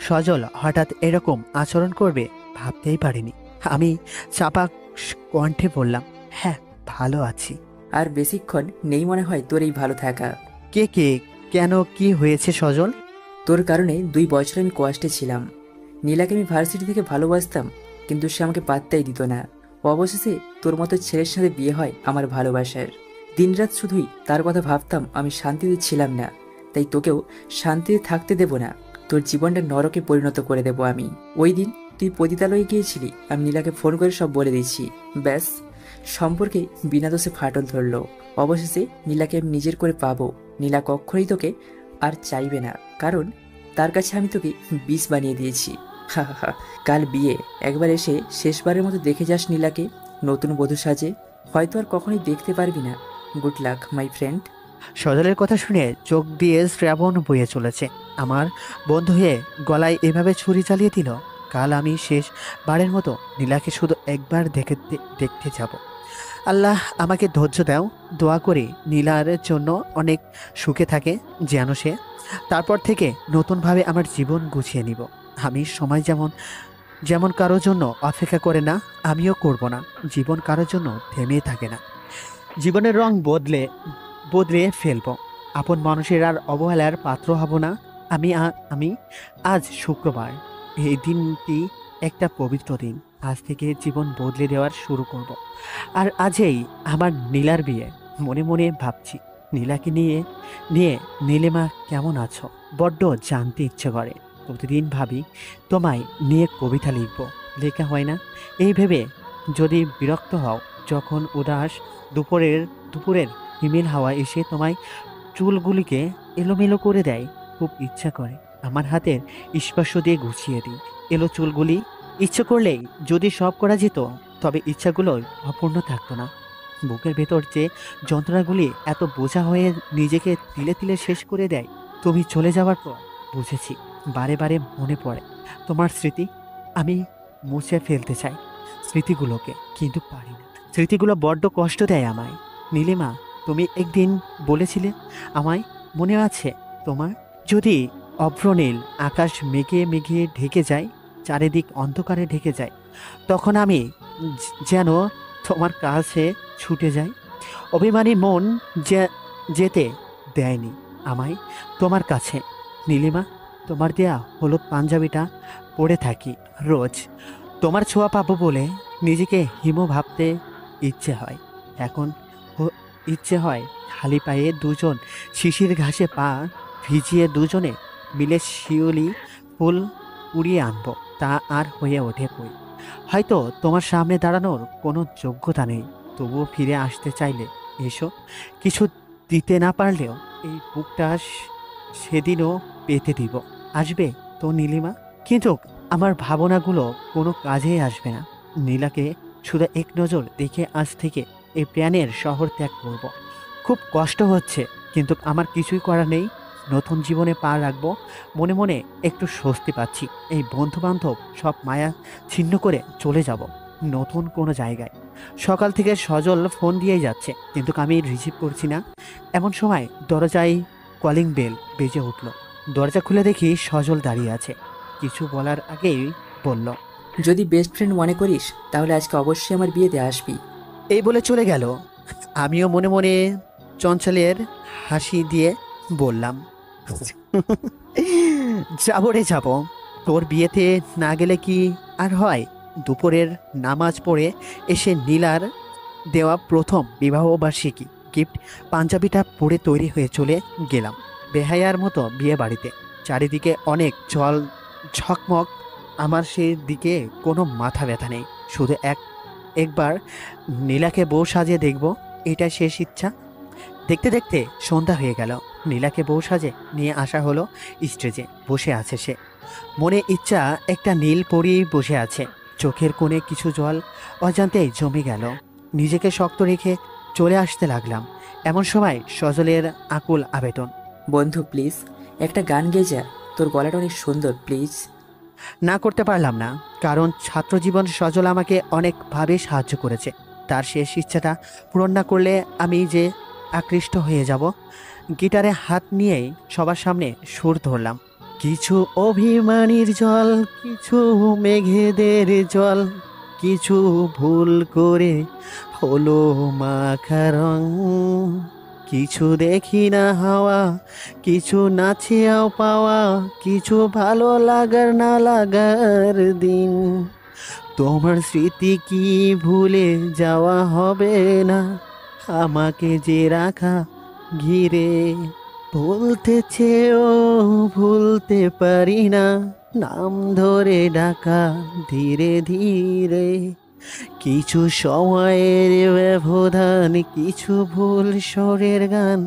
সজল হঠাৎ এরকম আচরণ করবে ভাবতেই পারিনি। আমি চাপা কণ্ঠে বললাম, হ্যাঁ ভালো আছি। আর বেশিক্ষণ নেই মনে হয় তোর এই ভালো থাকা। কে কেন, কি হয়েছে সজল? তোর কারণে 2 বছর আমি কষ্টে ছিলাম। নীলাকে আমি ভার্সিটি থেকে ভালোবাসতাম, কিন্তু সে আমাকে পাত্তাই দিত না। অবশেষে তোর মতো ছেলের সাথে বিয়ে হয় আমার ভালোবাসার। দিনরাত শুধুই তার কথা ভাবতাম। আমি শান্তিতে ছিলাম না, তাই তোকেও শান্তিতে থাকতে দেব না। তোর জীবনটা নরকে পরিণত করে দেব আমি। ওই দিন তুই পতিতালয়ে গিয়েছিলি, আমি নীলাকে ফোন করে সব বলে দিয়েছি। ব্যাস, সম্পর্কে বিনা দোষে ফাটল ধরলো। অবশেষে নীলাকে আমি নিজের করে পাবো। নীলা কখনোই তোকে আর চাইবে না, কারণ তার কাছে আমি তোকে বিষ বানিয়ে দিয়েছি। কাল বিয়ে, একবার এসে শেষবারের মতো দেখে যাস নীলাকে নতুন বধূ সাজে। হয়তো আর কখনোই দেখতে পারবি না। Good luck my friend. সজলের কথা শুনে চোখ দিয়ে শ্রাবণ বয়ে চলেছে। আমার বন্ধু হয়ে গলায় এভাবে ছুরি চালিয়ে দিল। কাল আমি শেষবারের মতো নীলাকে শুধু একবার দেখতে যাব। আল্লাহ আমাকে ধৈর্য দাও। দোয়া করি নীলার জন্য অনেক সুখে থাকে যেন সে। তারপর থেকে নতুনভাবে আমার জীবন গুছিয়ে নিব। আমি সময় যেমন কারোর জন্য অপেক্ষা করে না, আমিও করব না। জীবন কারোর জন্য থেমে থাকে না। জীবনের রং বদলে ফেলবো। আপন মানুষের আর অবহেলার পাত্র হব না। আমি আজ শুক্রবার। এই দিনটি একটা পবিত্র দিন। আজ থেকে জীবন বদলে দেওয়ার শুরু করব। আর আজই আমার নীলার বিয়ে। মনে মনে ভাবছি নীলাকে নিয়ে নীলিমা কেমন আছো, বড্ড জানতে ইচ্ছে করে। প্রতিদিন ভাবি তোমায় নিয়ে কবিতা লিখব, লেখা হয় না। এই ভেবে যদি বিরক্ত হও, যখন উদাস দুপুরের হিমেল হাওয়া এসে তোমায় চুলগুলিকে এলোমেলো করে দেয়, খুব ইচ্ছা করে আমার হাতের স্পর্শ দিয়ে গুছিয়ে দিই এলো চুলগুলি। ইচ্ছে করলেই যদি সব করা যেত, তবে ইচ্ছাগুলো অপূর্ণ থাকতো না। বুকের ভেতর যে যন্ত্রণাগুলি এত বোঝা হয়ে নিজেকে তিলে তিলে শেষ করে দেয়, তুমি চলে যাওয়ার পর বুঝেছি। বারে বারে মনে পড়ে তোমার স্মৃতি। আমি মুছে ফেলতে চাই স্মৃতিগুলোকে, কিন্তু পারি না। স্মৃতিগুলো বড্ড কষ্ট দেয় আমায়। নীলিমা, তুমি একদিন বলেছিলে আমায়, মনে আছে তোমার? যদি অভ্রনীল আকাশ মেঘে মেঘে ঢেকে যায়, চারিদিক অন্ধকারে ঢেকে যায়, তখন আমি যেন তোমার কাছে ছুটে যাই। অভিমানী মন যেতে দেয়নি আমায় তোমার কাছে। নীলিমা, তোমার দেয়া হলুদ পাঞ্জাবিটা পরে থাকি রোজ। তোমার ছোঁয়া পাবো বলে নিজেকে হিম ভাবতে ইচ্ছে হয়। এখন ইচ্ছে হয় খালি পায়ে দুজন শিশির ঘাসে পা ভিজিয়ে দুজনে মিলে শিউলি ফুল কুড়িয়ে আনবো। তা আর হয়ে ওঠে কই। হয়তো তোমার সামনে দাঁড়ানোর কোনো যোগ্যতা নেই, তবুও ফিরে আসতে চাইলে এসো। কিছু দিতে না পারলেও এই বুকটা সেদিনও পেতে দিব। আসবে তো নীলিমা? কিন্তু আমার ভাবনাগুলো কোনো কাজেই আসবে না। নীলাকে শুধু এক নজর দেখে আজ থেকে এই প্রাণের শহর ত্যাগ করব। খুব কষ্ট হচ্ছে, কিন্তু আমার কিছুই করার নেই। নতুন জীবনে পা রাখবো। মনে মনে একটু স্বস্তি পাচ্ছি। এই বন্ধু বান্ধব সব মায়া ছিন্ন করে চলে যাব নতুন কোনো জায়গায়। সকাল থেকে সজল ফোন দিয়েই যাচ্ছে, কিন্তু আমি রিসিভ করছি না। এমন সময় দরজায় কলিং বেল বেজে উঠল। দরজা খুলে দেখি সজল দাঁড়িয়ে আছে। কিছু বলার আগেই বলল, যদি বেস্ট ফ্রেন্ড মনে করিস তাহলে আজকে অবশ্যই আমার বিয়েতে আসবি। এই বলে চলে গেল। আমিও মনে মনে চঞ্চলের হাসি দিয়ে বললাম, যাবো রে যাবো। তোর বিয়েতে না গেলে কি আর হয়? দুপুরের নামাজ পড়ে এসে নীলার দেওয়া প্রথম বিবাহবার্ষিকী গিফট পাঞ্জাবিটা পরে তৈরি হয়ে চলে গেলাম বেহায়ার মতো বিয়ে বাড়িতে। চারিদিকে অনেক জল ঝকমক, আমার সেই দিকে কোনো মাথা ব্যথা নেই। শুধু একবার নীলাকে বউ সাজিয়ে দেখব, এটা শেষ ইচ্ছা। দেখতে দেখতে সন্ধ্যা হয়ে গেল। নীলাকে বউ সাজে নিয়ে আসা হলো। স্টেজে বসে আছে সে। মনে ইচ্ছা একটা নীল পরি বসে আছে। চোখের কোণে কিছু জল অজান্তেই জমে গেল। নিজেকে শক্ত রেখে চলে আসতে লাগলাম। এমন সময় সজলের আকুল আবেদন, বন্ধু প্লিজ একটা গান গেয়ে যা, তোর গলাটা অনেক সুন্দর, প্লিজ। না করতে পারলাম না, কারণ ছাত্রজীবন সজল আমাকে অনেকভাবে সাহায্য করেছে। তার শেষ ইচ্ছাটা পূরণ না করলে আমি যে আকৃষ্ট হয়ে যাব। গিটারে হাত নিয়েই সবার সামনে সুর ধরলাম। কিছু অভিমানীর জল, কিছু মেঘেদের জল, কিছু ভুল করে হলো মাখা রং, কিছু দেখি না হাওয়া, কিছু নাচিয়াও পাওয়া, কিছু ভালো লাগার না লাগার দিন। তোমার স্মৃতি কি ভুলে যাওয়া হবে না, আমাকে যে রাখা ঘিরে। বলতে চেয়েও ভুলতে পারি না, নাম ধরে ডাকা ধীরে ধীরে। কিছু সময়ের ব্যবধান, কিছু ভুল স্বরের গান।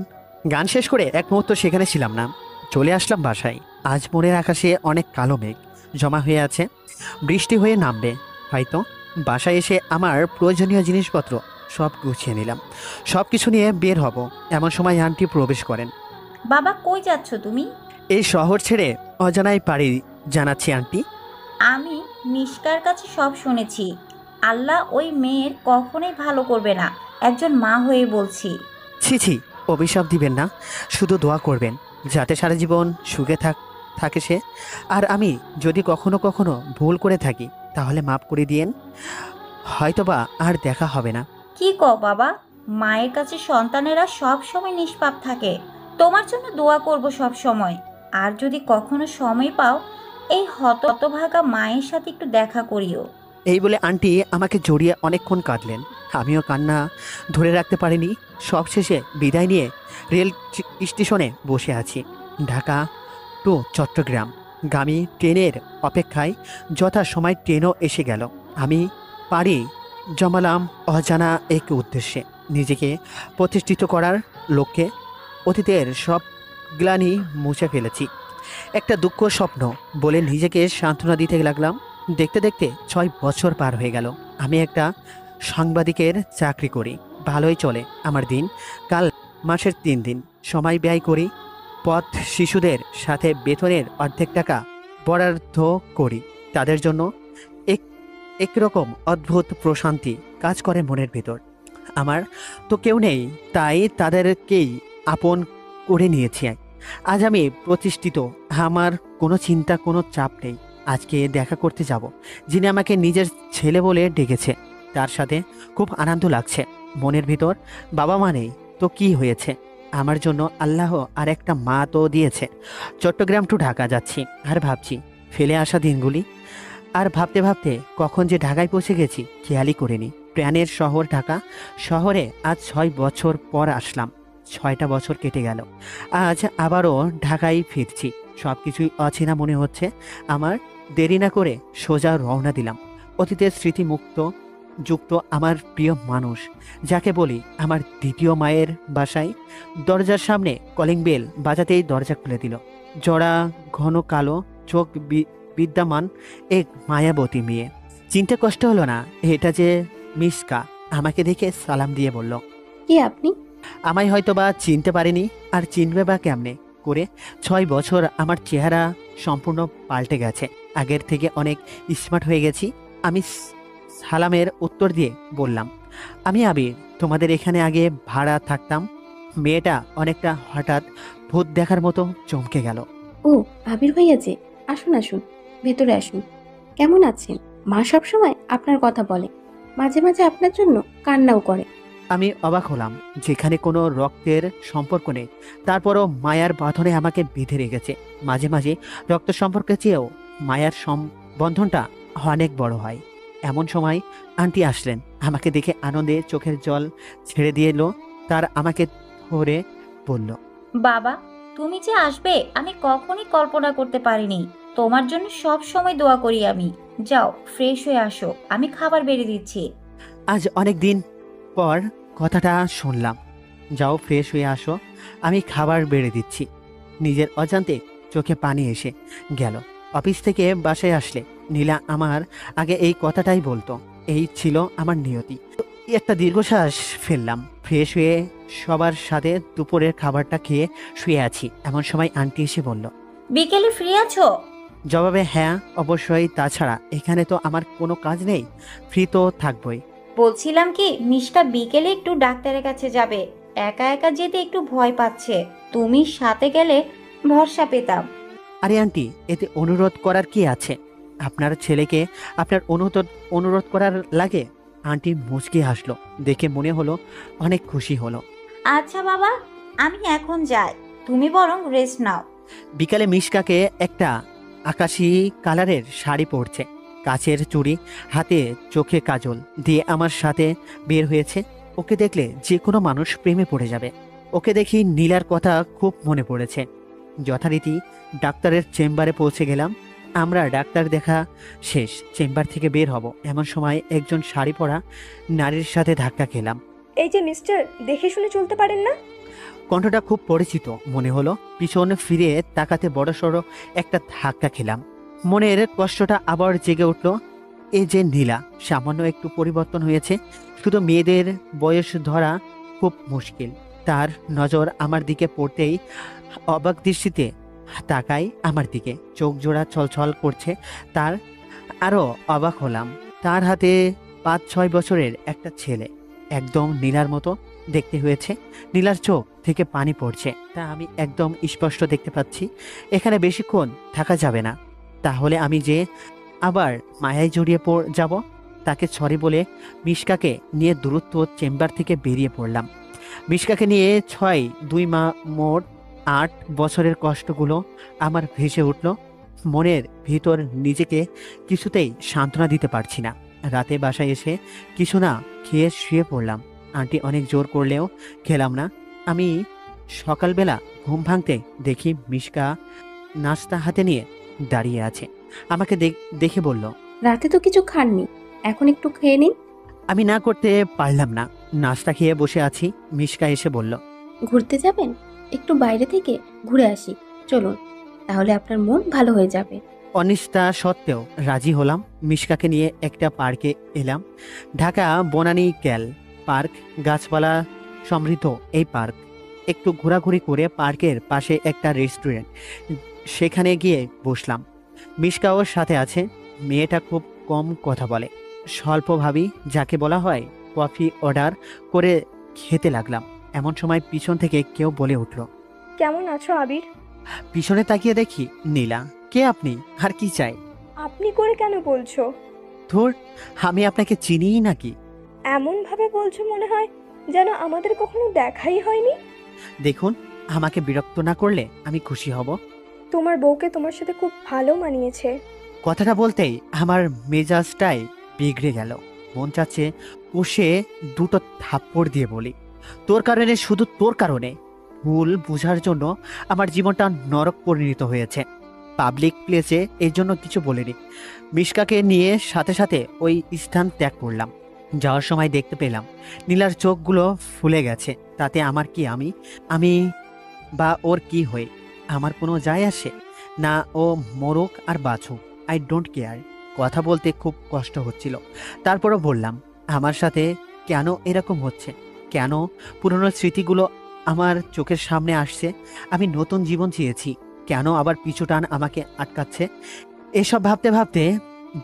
গান শেষ করে এক মুহূর্ত সেখানে ছিলাম না। চলে আসলাম বাসায়। আজ মনের আকাশে অনেক কালো মেঘ জমা হয়ে আছে। বৃষ্টি হয়ে নামবে হয়তো। বাসায় এসে আমার প্রয়োজনীয় জিনিসপত্র সব গুছিয়ে নিলাম। সব কিছু নিয়ে বের হব। এমন সময় আন্টি প্রবেশ করেন। বাবা কই যাচ্ছ তুমি? এই শহর ছেড়ে অজানায় পাড়ি জানাচ্ছি আন্টি। আমি মিশকার কাছে সব শুনেছি। আল্লাহ ওই মেয়ের কখনোই ভালো করবে না, একজন মা হয়ে বলছি। ছি ছি, অভিশাপ দিবেন না, শুধু দোয়া করবেন যাতে সারা জীবন সুখে থাকে সে। আর আমি যদি কখনো কখনো ভুল করে থাকি তাহলে মাফ করে দিয়েন। হয়তোবা আর দেখা হবে না। কি কও বাবা, মায়ের কাছে সন্তানেরা সব সময় নিষ্পাপ থাকে। তোমার জন্য দোয়া করব সব সময়। আর যদি কখনো সময় পাও, এই হতভাগা মায়ের সাথে একটু দেখা করিও। এই বলে আন্টি আমাকে জড়িয়ে অনেকক্ষণ কাঁদলেন। আমিও কান্না ধরে রাখতে পারিনি। সবশেষে বিদায় নিয়ে রেল স্টেশনে বসে আছি। ঢাকা টু চট্টগ্রাম গামী ট্রেনের অপেক্ষায় যথা সময় ট্রেনও এসে গেল। আমি পাড়ি জমালাম অজানা এক উদ্দেশ্যে, নিজেকে প্রতিষ্ঠিত করার লক্ষ্যে। অতীতের সব গ্লানি মুছে ফেলেছি। একটা দুঃখ স্বপ্ন বলে নিজেকে সান্ত্বনা দিতে লাগলাম। দেখতে দেখতে 6 বছর পার হয়ে গেল। আমি একটা সাংবাদিকের চাকরি করি, ভালোই চলে আমার দিন। কাল মাসের 3 দিন সময় ব্যয় করি পথ শিশুদের সাথে। বেতনের অর্ধেক টাকা বরাদ্দ করি তাদের জন্য। একরকম অদ্ভুত প্রশান্তি কাজ করে মনের ভেতর। আমার তো কেউ নেই, তাই তাদেরকেই আপন করে নিয়েছি। আজ আমি প্রতিষ্ঠিত, আমার কোনো চিন্তা কোনো চাপ নেই। আজকে দেখা করতে যাব যিনি আমাকে নিজের ছেলে বলে ডেকেছে। তার সাথে খুব আনন্দ লাগছে মনের ভিতর। বাবা মা নেই তো কি হয়েছে, আমার জন্য আল্লাহ আর একটা মা তো দিয়েছে। চট্টগ্রাম টু ঢাকা যাচ্ছি আর ভাবছি ফেলে আসা দিনগুলি। আর ভাবতে ভাবতে কখন যে ঢাকায় পৌঁছে গেছি খেয়ালই করিনি। প্রাণের শহর ঢাকা শহরে আজ 6 বছর পর আসলাম। 6টা বছর কেটে গেল। আজ আবারও ঢাকায় ফিরছি। সব কিছুই অচেনা মনে হচ্ছে আমার। দেরি না করে সোজা রওনা দিলাম অতীতের স্মৃতিমুক্ত যুক্ত আমার প্রিয় মানুষ, যাকে বলি আমার দ্বিতীয় মায়ের বাসায়। দরজার সামনে কলিং বেল বাজাতেই দরজা খুলে দিল। জড়া ঘন কালো চোখ বিদ্যমান এক মায়াবতী মেয়ে। চিনতে কষ্ট হলো না এটা যে মিসকা। আমাকে দেখে সালাম দিয়ে বলল, কে আপনি? আমায় হয়তো বা চিনতে পারেনি, আর চিনবে বা কেমনে করে। 6 বছর আমার চেহারা সম্পূর্ণ পাল্টে গেছে, আগের থেকে অনেক স্মার্ট হয়ে গেছি। আমি সালামের উত্তর দিয়ে বললাম, আমি আবির, তোমাদের এখানে আগে ভাড়া থাকতাম। মেয়েটা অনেকটা হঠাৎ ভূত দেখার মতো চমকে গেল। ও, আবির ভাইয়া যে, আসুন আসুন, ভেতরে আসুন। কেমন আছেন? মা সবসময় আপনার কথা বলে, মাঝে মাঝে আপনার জন্য কান্নাও করে। আমি অবাক হলাম, যেখানে কোনো রক্তের সম্পর্ক নেই, তারপরও মায়ার বাঁধনে আমাকে বেঁধে রেখেছে। মাঝে মাঝে রক্ত সম্পর্কের চেয়েও মায়ার বন্ধনটা অনেক বড় হয়। এমন সময় আন্টি আসলেন। আমাকে দেখে আনন্দে চোখের জল ছেড়ে দিয়ে এলো। তার আমাকে ধরে বলল, বাবা, তুমি যে আসবে আমি কখনই কল্পনা করতে পারিনি। তোমার জন্য সব সময় দোয়া করি আমি। যাও ফ্রেশ হয়ে আসো, আমি খাবার বেড়ে দিচ্ছি। আজ অনেক দিন পর কথাটা শুনলাম। যাও ফ্রেশ হয়ে আসো, আমি খাবার বেড়ে দিচ্ছি। নিজের অজান্তে চোখে পানি এসে গেল। অফিস থেকে বাসায় আসলে নীলা আমার আগে এই কথাটাই বলতো। এই ছিল আমার নিয়তি। একটা দীর্ঘশ্বাস ফেললাম। ফ্রেশ হয়ে সবার সাথে দুপুরের খাবারটা খেয়ে শুয়ে আছি। এমন সময় আন্টি এসে বলল, বিকেলে ফ্রি আছো? জবাবে হ্যাঁ অবশ্যই, তাছাড়া এখানে তো আমার কোনো কাজ নেই, ফ্রি তো থাকবই। বলছিলাম কি, মিষ্টা বিকেলে একটু ডাক্তারের কাছে যাবে। একা একা যেতে একটু ভয় পাচ্ছে, তুমি সাথে গেলে ভরসা পেতাম। আরে আন্টি, এতে অনুরোধ করার কি আছে? আপনার ছেলেকে আপনার অনুরোধ করার লাগে? আন্টি মুচকি হাসলো, দেখে মনে হলো অনেক খুশি হলো। আচ্ছা বাবা, আমি এখন যাই, তুমি বরং রেস্ট নাও। বিকালে মিশকাকে একটা আকাশি কালারের শাড়ি পরছে, কাচের চুড়ি হাতে, চোখে কাজল দিয়ে আমার সাথে বের হয়েছে। ওকে দেখলে যে কোনো মানুষ প্রেমে পড়ে যাবে। ওকে দেখি নীলার কথা খুব মনে পড়েছে। যথারীতি ডাক্তারের চেম্বারে পৌঁছে গেলাম। আমরা ডাক্তার দেখা শেষ চেম্বার থেকে বের হব, এমন সময় একজন শাড়ি পরা নারীর সাথে ধাক্কা খেলাম। এই যে মিস্টার, দেখে শুনে চলতে পারেন না? কণ্ঠটা খুব পরিচিত মনে হলো। পিছনে ফিরে তাকাতে বড়সড় একটা ধাক্কা খেলাম। মনের কষ্টটা আবার জেগে উঠল। এই যে নীলা, সামান্য একটু পরিবর্তন হয়েছে, শুধু মেয়েদের বয়স ধরা খুব মুশকিল। তার নজর আমার দিকে পড়তেই অবাক দৃষ্টিতে তাকাই আমার দিকে, চোখ জোড়া ছলছল করছে তার। আরও অবাক হলাম, তার হাতে 5-6 বছরের একটা ছেলে, একদম নীলার মতো দেখতে হয়েছে। নীলার চোখ থেকে পানি পড়ছে, তা আমি একদম স্পষ্ট দেখতে পাচ্ছি। এখানে বেশিক্ষণ থাকা যাবে না, তাহলে আমি যে আবার মায়ায় জড়িয়ে যাব। তাকে সরি বলে মিশকাকে নিয়ে দূরত্ব চেম্বার থেকে বেরিয়ে পড়লাম। মিশকাকে নিয়ে 2 মোট 8 বছরের কষ্টগুলো আমার ভেসে উঠল মনের ভিতর। নিজেকে কিছুতেই সান্ত্বনা দিতে পারছি না। রাতে বাসায় এসে কিছু না খেয়ে শুয়ে পড়লাম। আন্টি অনেক জোর করলেও খেলাম না। আমি সকালবেলা ঘুম ভাঙতে দেখি মিশকা নাস্তা হাতে নিয়ে দাঁড়িয়ে আছে। আমাকে দেখে বলল, রাতে তো কিছু খাননি, এখন একটু খেয়ে নিন। আমি না করতে পারলাম না। নাস্তা খেয়ে বসে আছি। মিশকা এসে বলল, ঘুরতে যাবেন? একটু বাইরে থেকে ঘুরে আসি, চলুন, তাহলে আপনার মন ভালো হয়ে যাবে। অনিষ্টা সত্ত্বেও রাজি হলাম। মিশকাকে নিয়ে একটা পার্কে এলাম। ঢাকা বনানী ক্যাল পার্ক, গাছপালা সমৃদ্ধ এই পার্ক। একটু ঘোরাঘুরি করে পার্কের পাশে একটা রেস্টুরেন্ট, সেখানে গিয়ে বসলাম। মিশকাও সাথে আছে। মেয়েটা খুব কম কথা বলে, স্বল্পভাবী, যাকে বলা হয়। কফি অর্ডার করে খেতে লাগলাম। এমন সময় পিছন থেকে কেউ বলে উঠল, কেমন আছো আবির? পিছনে তাকিয়ে দেখি নীলা। কে আপনি, আর কি চাই? আপনি করে কেন বলছো? ধুর, আমি আপনাকে চিনিই নাকি? এমন ভাবে বলছো মনে হয় যেন আমাদের কখনো দেখাই হয়নি। দেখুন, আমাকে বিরক্ত না করলে আমি খুশি হব। তোমার বউকে তোমার সাথে খুব ভালো মানিয়েছে। কথাটা বলতেই আমার মেজাজটাই বিগড়ে গেল। মন চাচ্ছে কষে 2টো থাপ্পড় দিয়ে বলি, তোর কারণে, শুধু তোর কারণে ভুল বোঝার জন্য আমার জীবনটা নরক পরিণত হয়েছে। পাবলিক প্লেসে এই জন্য কিছু বলিনি। মিশকাকে নিয়ে সাথে সাথে ওই স্থান ত্যাগ করলাম। যাওয়ার সময় দেখতে পেলাম নীলার চোখগুলো ফুলে গেছে। তাতে আমার কি, আমি আমি বা ওর কি হয়ে আমার কোনো যায় আসে না। ও মরুক আর বাঁচুক, আই ডোন্ট কেয়ার। কথা বলতে খুব কষ্ট হচ্ছিল, তারপরও বললাম, আমার সাথে কেন এরকম হচ্ছে? কেন পুরনো স্মৃতিগুলো আমার চোখের সামনে আসছে? আমি নতুন জীবন চেয়েছি, কেন আবার পিছু টান আমাকে আটকাচ্ছে? এসব ভাবতে ভাবতে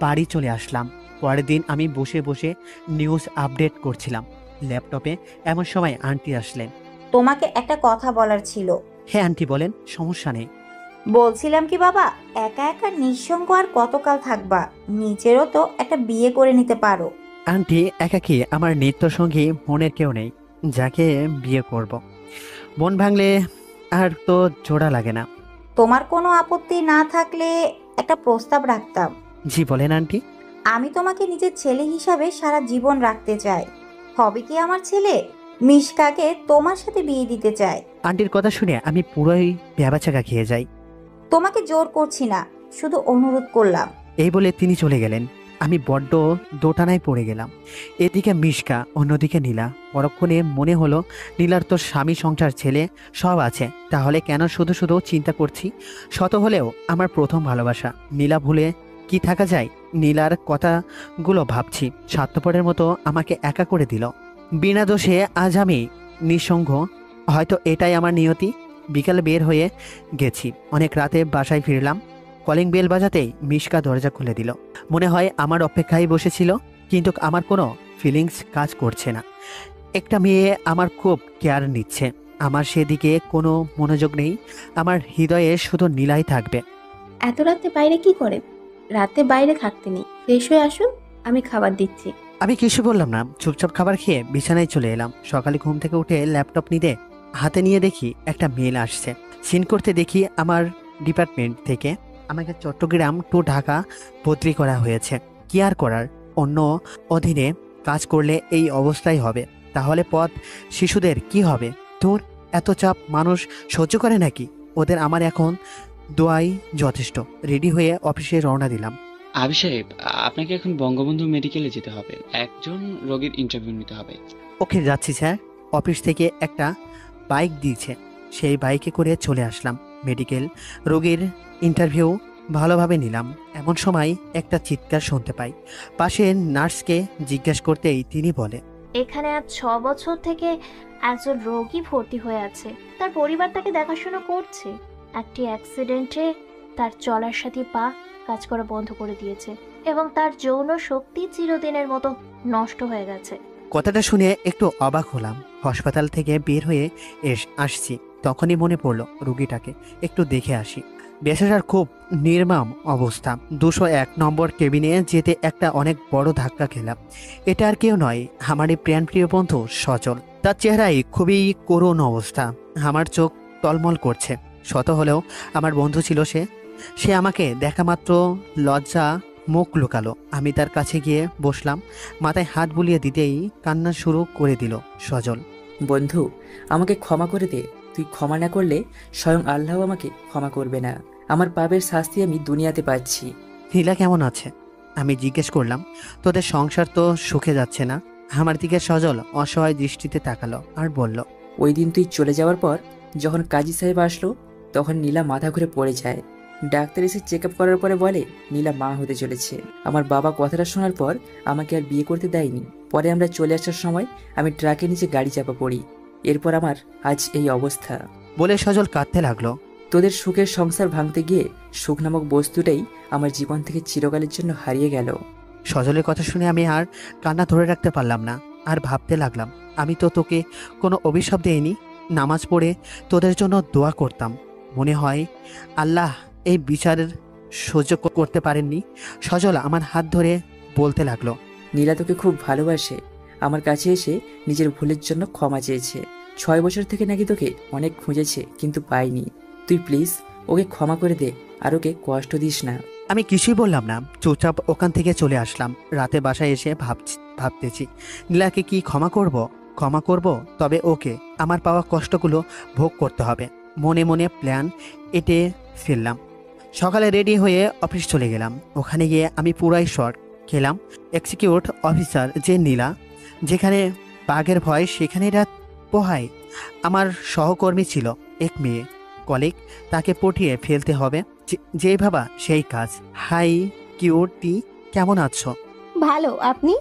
বাড়ি চলে আসলাম। পরের দিন আমি বসে বসে নিউজ আপডেট করছিলাম ল্যাপটপে। এমন সময় আন্টি আসলেন। তোমাকে একটা কথা বলার ছিল। হ্যাঁ আন্টি বলেন, সমস্যা নেই। বলছিলাম কি বাবা, একা একা নিঃসঙ্গ আর কতকাল থাকবা? নিজেরও তো একটা বিয়ে করে নিতে পারো। আন্টি, একাকী আমার নিত্য সঙ্গী মনের কেউ নেই যাকে বিয়ে করব। মন ভাঙলে আর তো জোড়া লাগে না। তোমার কোনো আপত্তি না থাকলে একটা প্রস্তাব রাখতাম। জি বলেন আন্টি। আমি তোমাকে নিজের ছেলে হিসাবে সারা জীবন রাখতে চাই। হবে কি আমার ছেলে? মিশকাকে তোমার সাথে বিয়ে দিতে চাই। আন্টির কথা শুনে আমি পুরোই ভ্যাবাচাকা খেয়ে যাই। তোমাকে জোর করছি না, শুধু অনুরোধ করলাম। এই বলে তিনি চলে গেলেন। আমি বড্ড দোটানায় পড়ে গেলাম। এদিকে মিশকা, অন্যদিকে নীলা। পরক্ষণে মনে হলো নীলার তো স্বামী, সংসার, ছেলে সব আছে, তাহলে কেন শুধু শুধু চিন্তা করছি? শত হলেও আমার প্রথম ভালোবাসা। নীলা ভুলে কি থাকা যায়? নীলার কথাগুলো ভাবছি। স্বার্থপরের মতো আমাকে একা করে দিল বিনা দোষে। আজ আমি নিঃসঙ্গ, হয়তো এটাই আমার নিয়তি। বিকালে বের হয়ে গেছি, অনেক রাতে বাসায় ফিরলাম। কলিং বেল বাজাতেই মিশকা দরজা খুলে দিল। মনে হয় আমার অপেক্ষায় বসেছিল, কিন্তু আমার কোনো ফিলিংস কাজ করছে না। একটা মেয়ে আমার খুব কেয়ার নিচ্ছে, আমার সেদিকে কোনো মনোযোগ নেই। আমার হৃদয়ে শুধু নীলাই থাকবে। এত রাতে বাইরে কি করেন? রাতে বাইরে থাকতে নেই, ফ্রেশ হয়ে আসুন, আমি খাবার দিচ্ছি। আমি কিছু বললাম না, চুপচাপ খাবার খেয়ে বিছানায় চলে এলাম। সকালে ঘুম থেকে উঠে ল্যাপটপ নিতে হাতে নিয়ে দেখি একটা মেল আসছে। সিন করতে দেখি আমার ডিপার্টমেন্ট থেকে আমাকে চট্টগ্রাম টু ঢাকা বদলি করা হয়েছে। কি আর করার, অন্য অধীনে কাজ করলে এই অবস্থাই হবে। তাহলে পথ শিশুদের কি হবে? তোর এত চাপ মানুষ সহ্য করে নাকি? ওদের আমার এখন দোয়াই যথেষ্ট। রেডি হয়ে অফিসে রওনা দিলাম। আবি সাহেব, আপনাকে এখন বঙ্গবন্ধু মেডিকেলে যেতে হবে, একজন রোগীর ইন্টারভিউ নিতে হবে। ওকে যাচ্ছি স্যার। অফিস থেকে একটা বাইক দিয়েছে, সেই বাইকে করে চলে আসলাম মেডিকেল। রোগীর ইন্টারভিউ ভালোভাবে নিলাম। এমন সময় একটা চিৎকার শুনতে পাই। পাশে নার্সকে জিজ্ঞেস করতেই তিনি বলে, এখানে আজ 6 বছর থেকে একজন রোগী ভর্তি হয়ে আছে। তার পরিবার তাকে দেখাশোনা করছে। একটি অ্যাক্সিডেন্টে তার চলার সাথে পা কাজ করা বন্ধ করে দিয়েছে এবং তার যৌন শক্তি চিরদিনের মতো নষ্ট হয়ে গেছে। কথাটা শুনে একটু অবাক হলাম। হাসপাতাল থেকে বের হয়ে আসছি, তখনই মনে পড়লো রুগীটাকে একটু দেখে আসি। বেচারার খুব নির্মম অবস্থা। 201 নম্বর কেবিনে যেতে একটা অনেক বড় ধাক্কা খেলাম। এটা আর কেউ নয়, আমারই প্রিয় বন্ধু সজল। তার চেহারায় খুবই করুণ অবস্থা। আমার চোখ টলমল করছে। শত হলেও আমার বন্ধু ছিল সে। সে আমাকে দেখা মাত্র লজ্জা মুখ লুকালো। আমি তার কাছে গিয়ে বসলাম। মাথায় হাত বুলিয়ে দিতেই কান্না শুরু করে দিল সজল। বন্ধু, আমাকে ক্ষমা করে দে। তুই ক্ষমা না করলে স্বয়ং আল্লাহ আমাকে ক্ষমা করবে না। আমার পাপের শাস্তি আমি দুনিয়াতে পাচ্ছি। নীলা কেমন আছে? আমি জিজ্ঞেস করলাম। তোদের সংসার তো সুখে যাচ্ছে না? আমার দিকে সজল অসহায় দৃষ্টিতে তাকালো আর বলল, ওই দিন তুই চলে যাওয়ার পর যখন কাজী সাহেব আসলো, তখন নীলা মাথা ঘুরে পড়ে যায়। ডাক্তার এসে চেক আপ করার পরে বলে নীলা মা হতে চলেছে। আমার বাবা কথাটা শোনার পর আমাকে আর বিয়ে করতে দেয়নি। পরে আমরা চলে আসার সময় আমি ট্রাকের নিচে গাড়ি চাপা পড়ি। এরপর আমার আজ এই অবস্থা। বলে সজল কাঁদতে লাগলো। তোদের সুখের সংসার ভাঙতে গিয়ে সুখ নামক বস্তুটাই আমার জীবন থেকে চিরকালের জন্য হারিয়ে গেল। সজলের কথা শুনে আমি আর কান্না ধরে রাখতে পারলাম না। আর ভাবতে লাগলাম, আমি তো তোকে কোনো অভিশাপ দেইনি। নামাজ পড়ে তোদের জন্য দোয়া করতাম। মনে হয় আল্লাহ এই বিচারের সহ্য করতে পারেননি। সজল আমার হাত ধরে বলতে লাগলো, নীলা তোকে খুব ভালোবাসে। আমার কাছে এসে নিজের ভুলের জন্য ক্ষমা চেয়েছে। 6 বছর থেকে নাকি তোকে অনেক খুঁজেছে, কিন্তু পাইনি। তুই প্লিজ ওকে ক্ষমা করে দে, আর ওকে কষ্ট দিস না। আমি কিছুই বললাম না, চুপচাপ ওখান থেকে চলে আসলাম। রাতে বাসায় এসে ভাবতেছি নীলাকে কি ক্ষমা করব, তবে ওকে আমার পাওয়া কষ্টগুলো ভোগ করতে হবে। মনে মনে প্ল্যান এঁটে ফেললাম। সকালে রেডি হয়ে অফিস চলে গেলাম। ওখানে গিয়ে আমি পুরাই শর্ট। খেলাম। এক্সিকিউট অফিসার যে নীলা, যেখানে বাঘের ভয় সেখানে রাত পোহায়। আমার সহকর্মী ছিল এক মেয়ে কলিগ, তাকে পটিয়ে ফেলতে হবে। যেই ভাবা সেই কাজ। হাই কিউটি, কেমন আছো? ভালো, আপনি?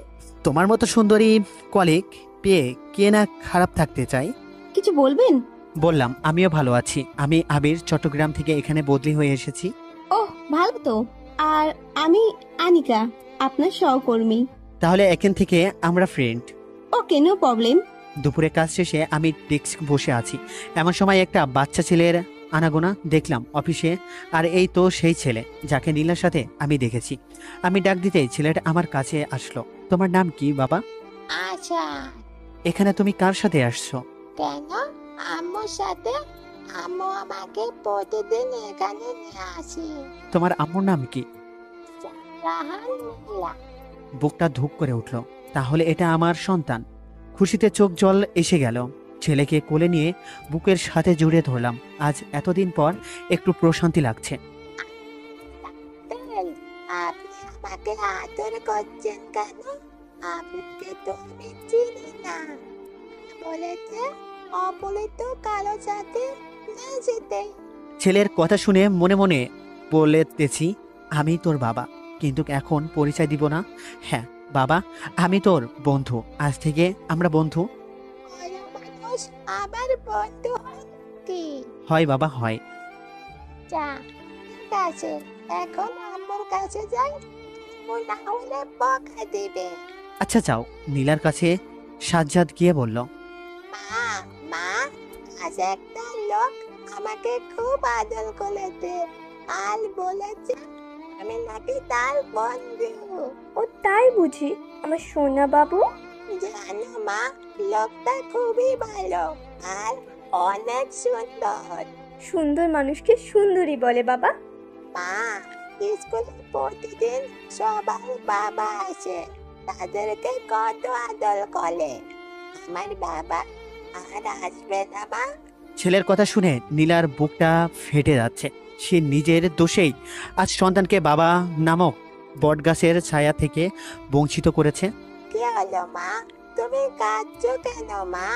তোমার মতো সুন্দরী কলিগ পেয়ে কে না খারাপ থাকতে চাই। কিছু বলবেন? বললাম আমিও ভালো আছি। আমি আবির, চট্টগ্রাম থেকে এখানে বদলি হয়ে এসেছি। ওহ, ভালো তো। আর আমি আনিকা, আপনার সহকর্মী। তাহলে এখান থেকে আমরা ফ্রেন্ড। ওকে, নো প্রবলেম। দুপুরে কাজ শেষে আমি ডেস্ক বসে আছি, এমন সময় একটা বাচ্চা ছেলের আনাগোনা দেখলাম অফিসে। আর এই তো সেই ছেলে যাকে নীলার সাথে আমি দেখেছি। আমি ডাক দিতেই ছেলেটা আমার কাছে আসলো। তোমার নাম কি বাবা? আচ্ছা। এখানে তুমি কার সাথে আসছো? কেন? আম্মুর সাথে। আম্মু আমাকে প্রতিদিন এখানে নিয়ে আসে। তোমার আম্মুর নাম কি? রাহান নীলা। বুকটা ধুক করে উঠল। তাহলে এটা আমার সন্তান। খুশিতে চোখ জল এসে গেল। ছেলেকে কোলে নিয়ে বুকের সাথে জড়িয়ে ধরলাম। আজ এতদিন পর একটু প্রশান্তি লাগছে। আপনি আমাকে আদর করছেন কেন? আপনাকে তো আমি চিনি না। বলেছে অপরিচিত কালো সাথে না যেতে। ছেলের কথা শুনে মনে মনে বলেতেছি, আমি তোর বাবা, কিন্তু এখন পরিচয় দিব না। হ্যাঁ বাবা, আমি তোর বন্ধু। আজ থেকে আমরা বন্ধু। মানুষ আবার বন্ধু হয় কি? হয় বাবা, হয়। যা, ঠিক আছে, এখন আম্মুর কাছে যাই। ও না হলে বকা দিবে। আচ্ছা যাও। নীলার কাছে সাজ্জাদ গিয়ে বলল, মা, মা, আজ একটা লোক আমাকে খুব আদর করেছে আর বলেছে আমি নাকি তার বন্ধু। ও তাই বুঝি আমার সোনা বাবু? জানো মা, লোকটা খুবই ভালো আর অনেক সুন্দর। সুন্দর মানুষকে সুন্দরী বলে বাবা। মা, স্কুলে প্রতিদিন সবার বাবা আসে, তাদেরকে কত আদর করে। আমার বাবা আর আসবে না মা? ছেলের কথা শুনে নীলার বুকটা ফেটে যাচ্ছে। সে নিজের দোষেই আজ সন্তানকে বাবা নামক বটগাছের ছায়া থেকে বঞ্চিত করেছে। কি হলো মা, তুমি কাঁদছো কেন মা?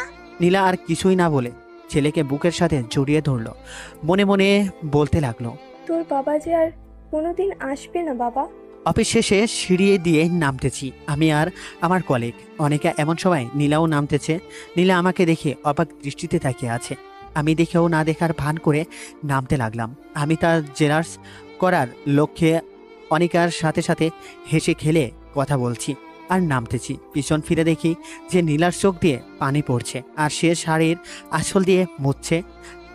নীলা আর কিছুই না বলে ছেলেকে বুকের সাথে জড়িয়ে ধরলো। মনে মনে বলতে লাগলো, তোর বাবা যে আর কোনোদিন আসবে না বাবা। অফিস শেষে সিঁড়ি দিয়ে নামতেছি আমি আর আমার কলিগ অনেকে। এমন সময় নীলাও নামতেছে। নীলা আমাকে দেখে অবাক দৃষ্টিতে তাকিয়ে আছে। আমি দেখেও না দেখার ভান করে নামতে লাগলাম। আমি তার জেলার্স করার লক্ষ্যে অনিকার সাথে সাথে হেসে খেলে কথা বলছি আর নামতেছি। পিছন ফিরে দেখি যে নীলার চোখ দিয়ে পানি পড়ছে আর সে শাড়ির আঁচল দিয়ে মুছছে।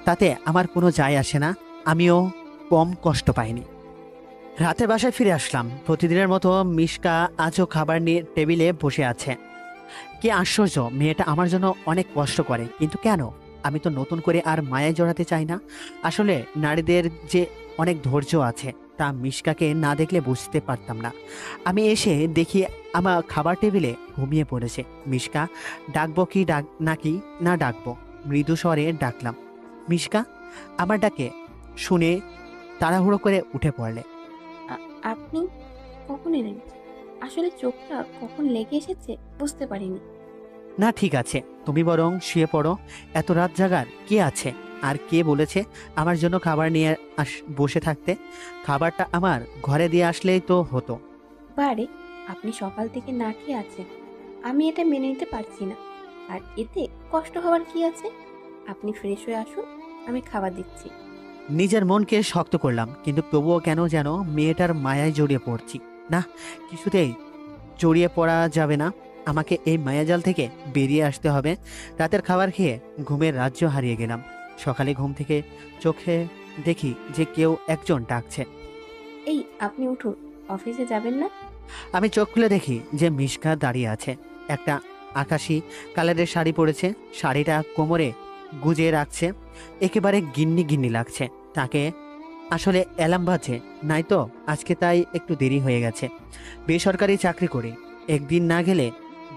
তাতে আমার কোনো যায় আসে না। আমিও কম কষ্ট পাইনি। রাতে বাসায় ফিরে আসলাম। প্রতিদিনের মতো মিশকা আজও খাবার নিয়ে টেবিলে বসে আছে। কি আশ্চর্য, মেয়েটা আমার জন্য অনেক কষ্ট করে, কিন্তু কেন? আমি তো নতুন করে আর মায়ায় জড়াতে চাই না। আসলে নারীদের যে অনেক ধৈর্য আছে তা মিশকাকে না দেখলে বুঝতে পারতাম না। আমি এসে দেখি আমার খাবার টেবিলে ঘুমিয়ে পড়েছে। মিশকা, ডাকবো কি নাকি না ডাকবো? মৃদু স্বরে ডাকলাম, মিশকা। আমার ডাকে শুনে তাড়াহুড়ো করে উঠে পড়লে। আপনি কখন এলেন? আসলে চোখটা কখন লেগে এসেছে বুঝতে পারিনি। না ঠিক আছে, তুমি বরং শুয়ে পড়ো। এত রাত জাগার কে আছে? আর কে বলেছে আমার জন্য খাবার নিয়ে বসে থাকতে? খাবারটা আমার ঘরে দিয়ে আসলেই তো হতো। বারে, আপনি সকাল থেকে না খেয়ে আছেন, আমি এটা মেনে নিতে পারছি না। আর এতে কষ্ট হওয়ার কি আছে? আপনি ফ্রেশ হয়ে আসুন, আমি খাবার দিচ্ছি। নিজের মনকে শক্ত করলাম, কিন্তু তবুও কেন যেন মেয়েটার মায়ায় জড়িয়ে পড়ছি। না, কিছুতেই জড়িয়ে পড়া যাবে না। আমাকে এই মায়াজাল থেকে বেরিয়ে আসতে হবে। রাতের খাবার খেয়ে ঘুমের রাজ্য হারিয়ে গেলাম। সকালে ঘুম থেকে চোখে দেখি যে কেউ একজন ডাকছে। এই, আপনি উঠুন, অফিসে যাবেন না? আমি চোখ খুলে দেখি যে মিশকা দাঁড়িয়ে আছে। একটা আকাশি কালারের শাড়ি পরেছে। শাড়িটা কোমরে গুজে রাখছে। একেবারে গিন্নি গিন্নি লাগছে। তাকে আসলে অ্যালার্ম বাজে নাই তো আজকে, তাই একটু দেরি হয়ে গেছে। বেসরকারি চাকরি করি, একদিন না গেলে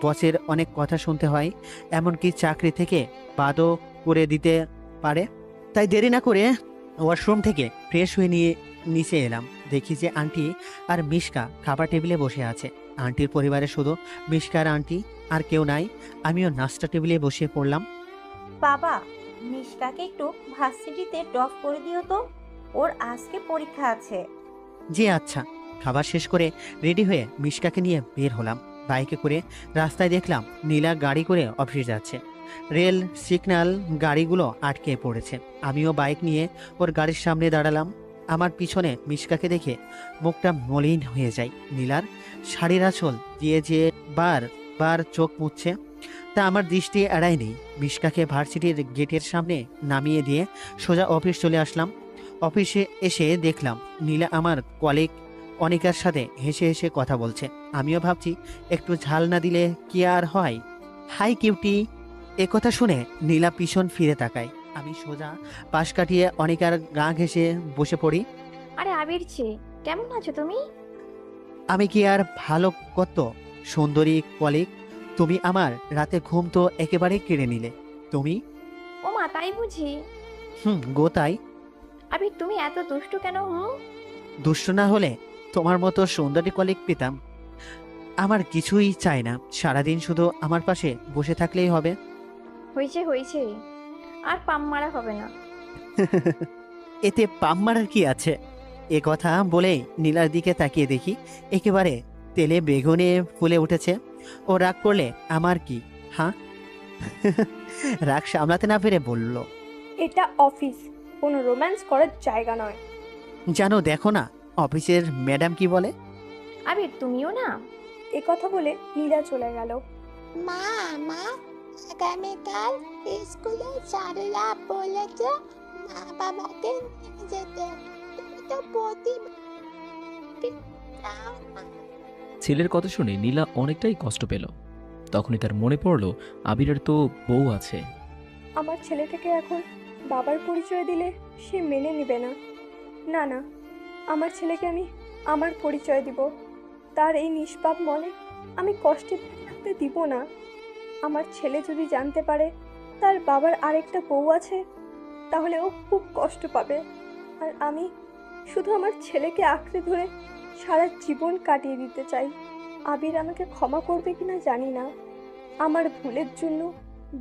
বসের অনেক কথা শুনতে হয়, এমনকি চাকরি থেকে বাদও করে দিতে পারে। তাই দেরি না করে ওয়াশরুম থেকে ফ্রেশ হয়ে নিচে এলাম। দেখি যে আন্টি আর মিশকা খাবার টেবিলে বসে আছে। আন্টির পরিবারে শুধু মিশকার আন্টি, আর কেউ নাই। আমিও নাস্তা টেবিলে বসে পড়লাম। বাবা, মিশকাকে একটু ভার্সিটিতে ড্রপ করে দিও তো, ওর আজকে পরীক্ষা আছে। জি আচ্ছা। খাবার শেষ করে রেডি হয়ে মিশকাকে নিয়ে বের হলাম। বাইকে করে রাস্তায় দেখলাম নীলা গাড়ি করে অফিস যাচ্ছে। রেল সিগন্যাল গাড়িগুলো আটকে পড়েছে। আমিও বাইক নিয়ে ওর গাড়ির সামনে দাঁড়ালাম। আমার পিছনে মিশকাকে দেখে মুখটা মলিন হয়ে যায়। নীলার শাড়ির আঁচল দিয়ে যে বার বার চোখ মুছছে, তা আমার দৃষ্টি এড়ায়নি। মিশকাকে ভার্সিটির গেটের সামনে নামিয়ে দিয়ে সোজা অফিস চলে আসলাম। অফিসে এসে দেখলাম নীলা আমার কলিগ অনিকার সাথে হেসে হেসে কথা বলছে। আমিও ভাবছি একটু ঝাল না দিলে কি আর হয়। High cutie. একথা শুনে নীলা পিছন ফিরে তাকায়। আমি সোজা পাশ কাটিয়ে অনিকার গা ঘেঁষে বসে পড়ি। আরে আবির ছে, কেমন আছো তুমি? আমি কি আর ভালো কত সুন্দরী কলিগ, তুমি আমার রাতে ঘুম তো একেবারে কেড়ে নিলে। তুমি ও মা, তাই বুঝি? গো তাই। আবির তুমি এত দুষ্টু কেন? দুষ্ট না হলে তোমার মতো সুন্দরী কলিগ পেতাম। আমার কিছুই চাই না, সারাদিন শুধু আমার পাশে বসে থাকলেই হবে। হয়েছে হয়েছে, আর পাম মারা হবে না। এতে পাম মারার কি আছে? এ কথা বলেই নীলার দিকে তাকিয়ে দেখি একেবারে তেলে বেগুনে ফুলে উঠেছে। ও রাগ করলে আমার কি? হ্যাঁ। রাগ সামলাতে না পেরে বলল, এটা অফিস, কোনো রোম্যান্স করার জায়গা নয়। জানো, দেখো না অফিসের ম্যাডাম কি বলে। আবির তুমিও না। এ কথা বলে নীলা চলে গেল। মা মা, আগামীকাল স্কুলে স্যাররা বলেছে মা বাবাকে নিয়ে যেতে। তুমি তো ছেলের কথা শুনে নীলা অনেকটাই কষ্ট পেল। তখনই তার মনে পড়ল আবিরের তো বউ আছে। আমার ছেলেটাকে এখন বাবার পরিচয় দিলে সে মেনে নেবে না। না না, আমার ছেলেকে আমি আমার পরিচয় দিব। তার এই নিষ্পাপ মনে আমি কষ্টে থাকতে দিব না। আমার ছেলে যদি জানতে পারে তার বাবার আরেকটা বউ আছে, তাহলে ও খুব কষ্ট পাবে। আর আমি শুধু আমার ছেলেকে আঁকড়ে ধরে সারা জীবন কাটিয়ে দিতে চাই। আবির আমাকে ক্ষমা করবে কিনা জানি না। আমার ভুলের জন্য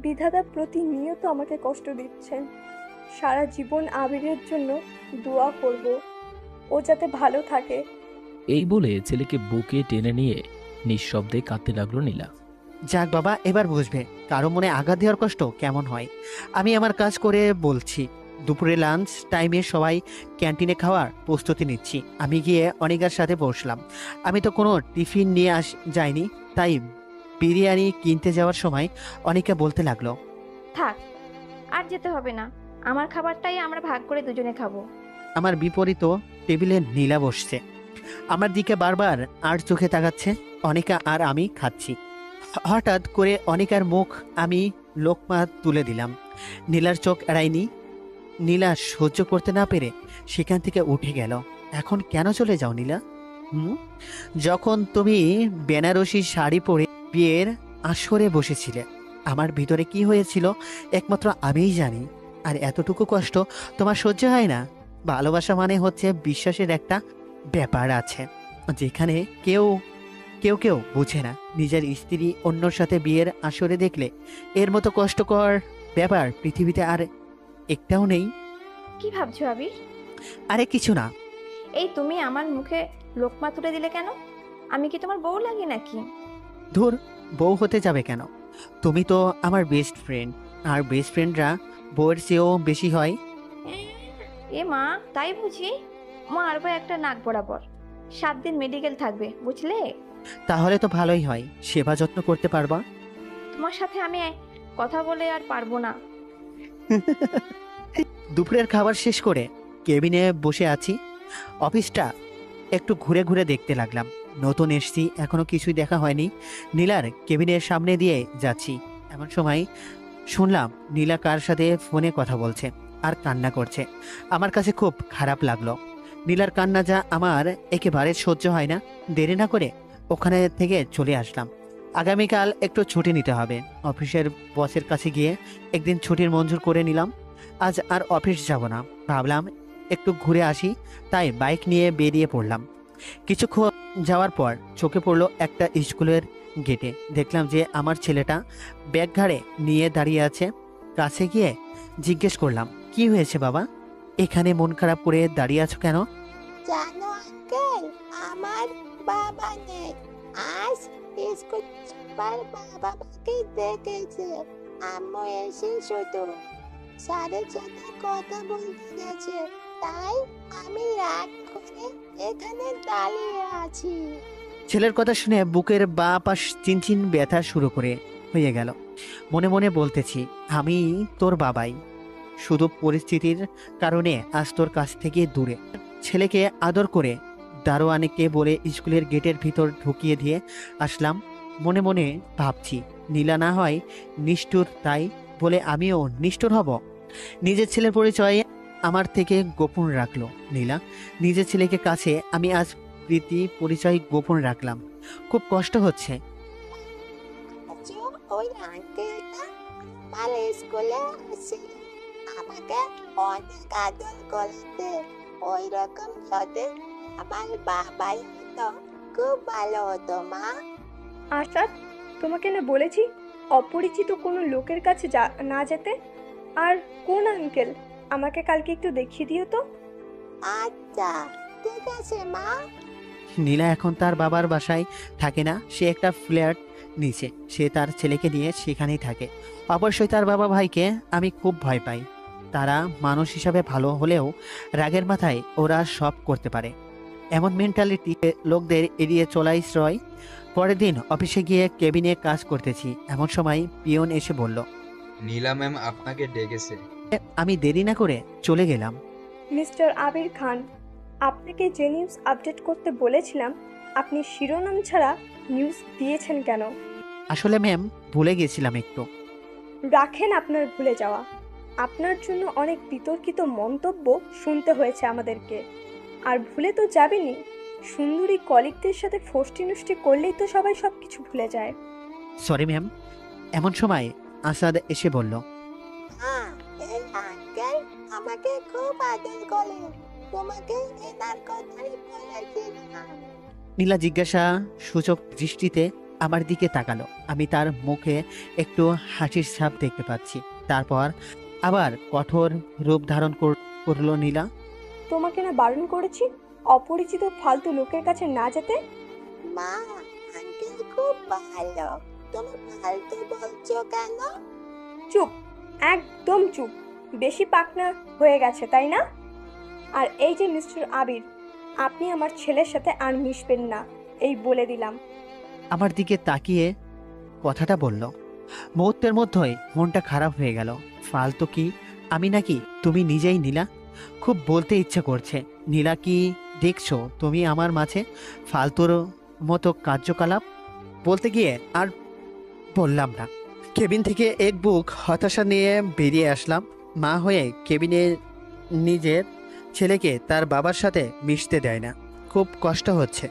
বিধাতা প্রতিনিয়ত আমাকে কষ্ট দিচ্ছেন। সারা জীবন আবিরের জন্য দোয়া করব, ও যাতে ভালো থাকে। এই বলে ছেলেকে বুকে টেনে নিয়ে নিঃশব্দে কাঁদতে লাগলো নীলা। যাক বাবা, এবার বুঝবে কারো মনে আঘাত দেওয়ার কষ্ট কেমন হয়। আমি আমার কাজ করে বলছি। দুপুরে লাঞ্চ টাইমে সবাই ক্যান্টিনে খাওয়ার প্রস্তুতি নিচ্ছি। আমি গিয়ে অনিকার সাথে বসলাম। আমি তো কোনো টিফিন নিয়ে যাইনি, তাই বিরিয়ানি কিনতে যাওয়ার সময় অনিকা বলতে লাগলো, থাক, আর যেতে হবে না, আমার খাবারটাই আমরা ভাগ করে দুজনে খাবো। আমার বিপরীত টেবিলে নীলা বসছে। আমার দিকে বারবার আর চোখে তাকাচ্ছে। অনিকা আর আমি খাচ্ছি। হঠাৎ করে অনিকার মুখ আমি লোকমা তুলে দিলাম। নীলার চোখ এড়ায়নি। নীলা সহ্য করতে না পেরে সেখান থেকে উঠে গেল। এখন কেন চলে যাও নীলা? যখন তুমি বেনারসি শাড়ি পরে বিয়ের আসরে বসেছিলে, আমার ভিতরে কি হয়েছিল একমাত্র আমিই জানি। আর এতটুকু কষ্ট তোমার সহ্য হয় না? ভালোবাসা মানে হচ্ছে বিশ্বাসের একটা ব্যাপার আছে, যেখানে কেউ কেউ কেউ বুঝে না। নিজের স্ত্রী অন্যর সাথে বিয়ের আসরে দেখলে এর মতো কষ্টকর ব্যাপার পৃথিবীতে আর একটাও নেই। কি ভাবছো আবির? আরে কিছু না। এই তুমি আমার মুখে লোকমা তুলে দিলে কেন? আমি কি তোমার বউ লাগি নাকি? ধুর, বউ হতে যাবে কেন? তুমি তো আমার বেস্ট ফ্রেন্ড, আর বেস্ট ফ্রেন্ডরা বউয়ের চেয়েও বেশি হয়। এ মা, তাই বুঝি? মা আরবো একটা নাক বরাবর 7 দিন মেডিকেল থাকবে, বুঝলে? তাহলে তো ভালোই হয়, সেবা যত্ন করতে পারবা। তোমার সাথে আমি কথা বলে আর পারবো না। দুপুরের খাবার শেষ করে কেবিনে বসে আছি। অফিসটা একটু ঘুরে ঘুরে দেখতে লাগলাম। নতুন এসছি, এখনো কিছুই দেখা হয়নি। নীলার কেবিনের সামনে দিয়ে যাচ্ছি, এমন সময় শুনলাম নীলা কার সাথে ফোনে কথা বলছে আর কান্না করছে। আমার কাছে খুব খারাপ লাগলো। নীলার কান্না যা আমার একেবারে সহ্য হয় না। দেরি না করে ওখানে থেকে চলে আসলাম। আগামীকাল একটু ছুটি নিতে হবে। অফিসের বসের কাছে গিয়ে একদিন ছুটির মঞ্জুর করে নিলাম। আজ আর অফিস যাব না, ভাবলাম একটু ঘুরে আসি, তাই বাইক নিয়ে বেরিয়ে পড়লাম। কিছুক্ষণ যাওয়ার পর চোখে পড়লো একটা স্কুলের গেটে। দেখলাম যে আমার ছেলেটা ব্যাগ ঘাড়ে নিয়ে দাঁড়িয়ে আছে। কাছে গিয়ে জিজ্ঞেস করলাম, কি হয়েছে বাবা, এখানে মন খারাপ করে দাঁড়িয়ে আছো কেন? জানো আঙ্কেল, আমার বাবা নেই। আজ স্কুল বাবাকে দেখেছে। আম্মু এসে শুধু স্যারের সাথে কথা বলতে গেছে, তাই আমি রাগ করে এখানে দাঁড়িয়ে আছি। ছেলের কথা শুনে বুকের বা পাশ চিনচিন ব্যথা শুরু করে হয়ে গেল। মনে মনে বলতেছি, আমি তোর বাবাই, শুধু পরিস্থিতির কারণে আজ তোর কাছ থেকে দূরে। ছেলেকে আদর করে দারোয়ানকে বলে স্কুলের গেটের ভিতর ঢুকিয়ে দিয়ে আসলাম। মনে মনে ভাবছি, নীলা না হয় নিষ্ঠুর, তাই বলে আমিও নিষ্ঠুর হব? নিজের ছেলের পরিচয় আমার থেকে গোপন রাখলো নীলা। নিজের ছেলেকে কাছে আমি আজ প্রীতি পরিচয় গোপন রাখলাম। খুব কষ্ট হচ্ছে। ওই আঙ্কেলটা আমার স্কুলে আসছিল, আমাকে অনেক আদর করতে। ওই রকম যদি আমার বাবাই হতো, খুব ভালো হতো মা। আশাদ, তোমাকে না বলেছি অপরিচিত কোনো লোকের কাছে না যেতে। আর কোন আঙ্কেল, আমাকে কালকে একটু দেখিয়ে দিও তো। আচ্ছা ঠিক আছে মা। নীলা এখন তার বাবার বাসায় থাকে না, সে একটা ফ্ল্যাট নিচে। সে তার ছেলেকে নিয়ে সেখানেই থাকে। অবশ্যই তার বাবা ভাইকে আমি খুব ভয় পাই। তারা মানুষ হিসাবে ভালো হলেও রাগের মাথায় ওরা সব করতে পারে। এমন মেন্টালিটি লোকদের এড়িয়ে চলাই শ্রয়। পরের দিন অফিসে গিয়ে কেবিনে কাজ করতেছি, এমন সময় পিয়ন এসে বলল, নীলা ম্যাম আপনাকে ডেকেছে। আমি দেরি না করে চলে গেলাম। মিস্টার আবির খান, আপনাকে যে নিউজ আপডেট করতে বলেছিলাম, আপনি শিরোনাম ছাড়া নিউজ দিয়েছেন কেন? আসলে ম্যাম, ভুলে গেছিলাম একটু। রাখেন আপনার ভুলে যাওয়া। আপনার জন্য অনেক বিতর্কিত মন্তব্য শুনতে হয়েছে আমাদেরকে। আর ভুলে তো যাবেনই, সুন্দরী কলিগদের সাথে ফষ্টি নষ্টি করলেই তো সবাই সব কিছু ভুলে যায়। Sorry ma'am. এমন সময় আসাদ এসে বলল, হ্যাঁ, এই আঙ্কেল আমাকে খুব আদর করে, তোমাকে এনার কথাই বলেছিলাম। নীলা জিজ্ঞাসা সূচক দৃষ্টিতে আমার দিকে তাকালো। আমি তার মুখে একটু হাসির ছাপ দেখতে পাচ্ছি। তারপর আবার কঠোর রূপ ধারণ করলো নীলা। তোমাকে না বারণ করেছি অপরিচিত ফালতু লোকের কাছে না যেতে? মা, আঙ্কেল খুব ভালো, তুমি ফালতু বলছো কেন? চুপ, একদম চুপ। বেশি পাকনা হয়ে গেছে, তাই না? আর এই যে মিস্টার আবির, আপনি আমার ছেলের সাথে আর মিশবেন না, এই বলে দিলাম। আমার দিকে তাকিয়ে কথাটা বলল। মুহূর্তের মধ্যেই মনটা খারাপ হয়ে গেল। ফালতু কি আমি নাকি তুমি নিজেই নীলা? খুব বলতে ইচ্ছে করছে, নীলা কি দেখছো তুমি আমার মাঝে ফালতুর মতো কার্যকলাপ? বলতে গিয়ে আর বললাম না। কেবিন থেকে এক বুক হতাশা নিয়ে বেরিয়ে আসলাম। মা হয়ে কেবিনে নিজের ছেলেকে তার বাবার সাথে মিশতে দেয় না। খুব কষ্ট হচ্ছে।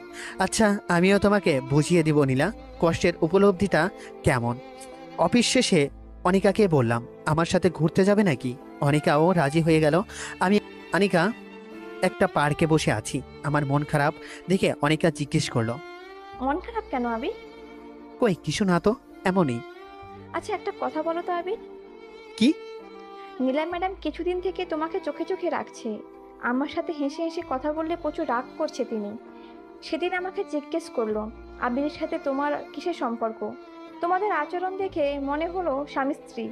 আচ্ছা, আমিও তোমাকে বুঝিয়ে দিব নীলা, কষ্টের উপলব্ধিটা কেমন। অফিস শেষে অনিকাকে বললাম, আমার সাথে ঘুরতে যাবে নাকি? অনিকাও রাজি হয়ে গেল। আমি অনিকা একটা পার্কে বসে আছি। আমার মন খারাপ দেখে অনিকা জিজ্ঞেস করলো, মন খারাপ কেন আবির? কই কিছু না তো, এমনই। আচ্ছা একটা কথা বলো তো আবির। কি? নীলা ম্যাডাম কিছুদিন থেকে তোমাকে চোখে চোখে রাখছে। আমার সাথে হেসে হেসে কথা বললে প্রচুর রাগ করছে তিনি। সেদিন আমাকে জিজ্ঞেস করলো আবিরের সাথে তোমার কিসের সম্পর্ক। তোমাদের আচরণ দেখে মনে হলো স্বামী স্ত্রী।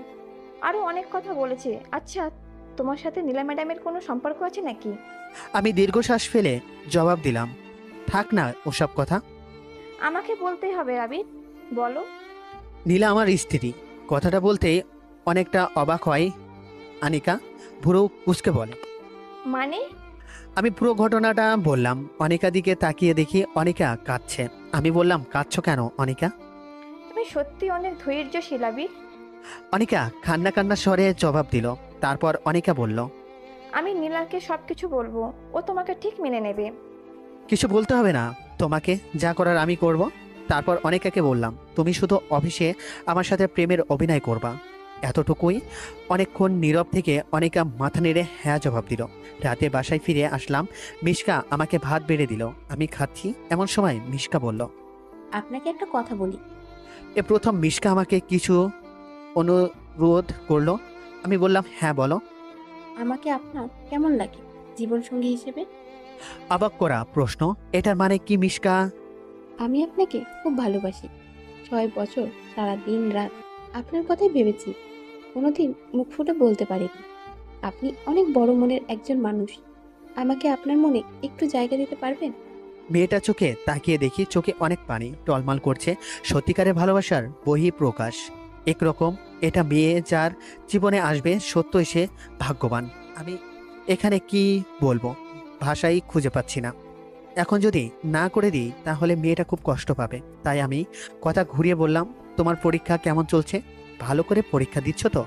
আরও অনেক কথা বলেছে। আচ্ছা, তোমার সাথে নীলা ম্যাডামের কোনো সম্পর্ক আছে নাকি? আমি দীর্ঘশ্বাস ফেলে জবাব দিলাম, থাক না ওসব কথা। আমাকে বলতেই হবে আবির, বলো। নীলা আমার স্ত্রী। কথাটা বলতে অনেকটা অবাক হয় আনিকা। ভুরু কুঁচকে বলে, মানে? আমি পুরো ঘটনাটা বললাম। অনিকা দিকে তাকিয়ে দেখি অনিকা কাঁদছে। আমি বললাম, কাঁদছো কেন অনিকা? তুমি সত্যি অনেক ধৈর্যশীল আবির। অনিকা কান্না কান্না স্বরে জবাব দিল। তারপর অনিকা বলল, আমি নীলাকে সবকিছু বলবো, ও তোমাকে ঠিক মেনে নেবে। কিছু বলতে হবে না তোমাকে, যা করার আমি করব। তারপর অনিকাকে বললাম, তুমি শুধু অফিসে আমার সাথে প্রেমের অভিনয় করবা। এতটুকুই। অনেকক্ষণ নীরব থেকে অনেকা মাথা নেড়ে হ্যাঁ জবাব দিল। রাতে বাসায় ফিরে আসলাম। মিশকা আমাকে ভাত বেড়ে দিল। আমি খাচ্ছি, এমন সময় মিশকা বলল, আপনাকে একটা কথা বলি। এ প্রথম মিশকা আমাকে কিছু অনুরোধ করলো। আমি বললাম, হ্যাঁ বলো। আমাকে আপনার কেমন লাগে জীবনসঙ্গী হিসেবে? অবাক করা প্রশ্ন। এটার মানে কি মিশকা? আমি আপনাকে খুব ভালোবাসি। 6 বছর সারা দিন রাত আপনার কথাই ভেবেছি, কোনোদিন মুখ ফুটে বলতে পারিনি। আপনি অনেক বড় মনের একজন মানুষ। আমাকে আপনার মনে একটু জায়গা দিতে পারবেন? মেয়েটা চোখে তাকিয়ে দেখি, চোখে অনেক পানি টলমল করছে। সত্যিকারের ভালোবাসার বহি প্রকাশ একরকম। এটা মেয়ে যার জীবনে আসবে, সত্যই সে ভাগ্যবান। আমি এখানে কি বলবো, ভাষাই খুঁজে পাচ্ছি না। এখন যদি না করে দিই তাহলে মেয়েটা খুব কষ্ট পাবে। তাই আমি কথা ঘুরিয়ে বললাম, তোমার পরীক্ষা কেমন চলছে? ভালো করে পরীক্ষা দিচ্ছ তো?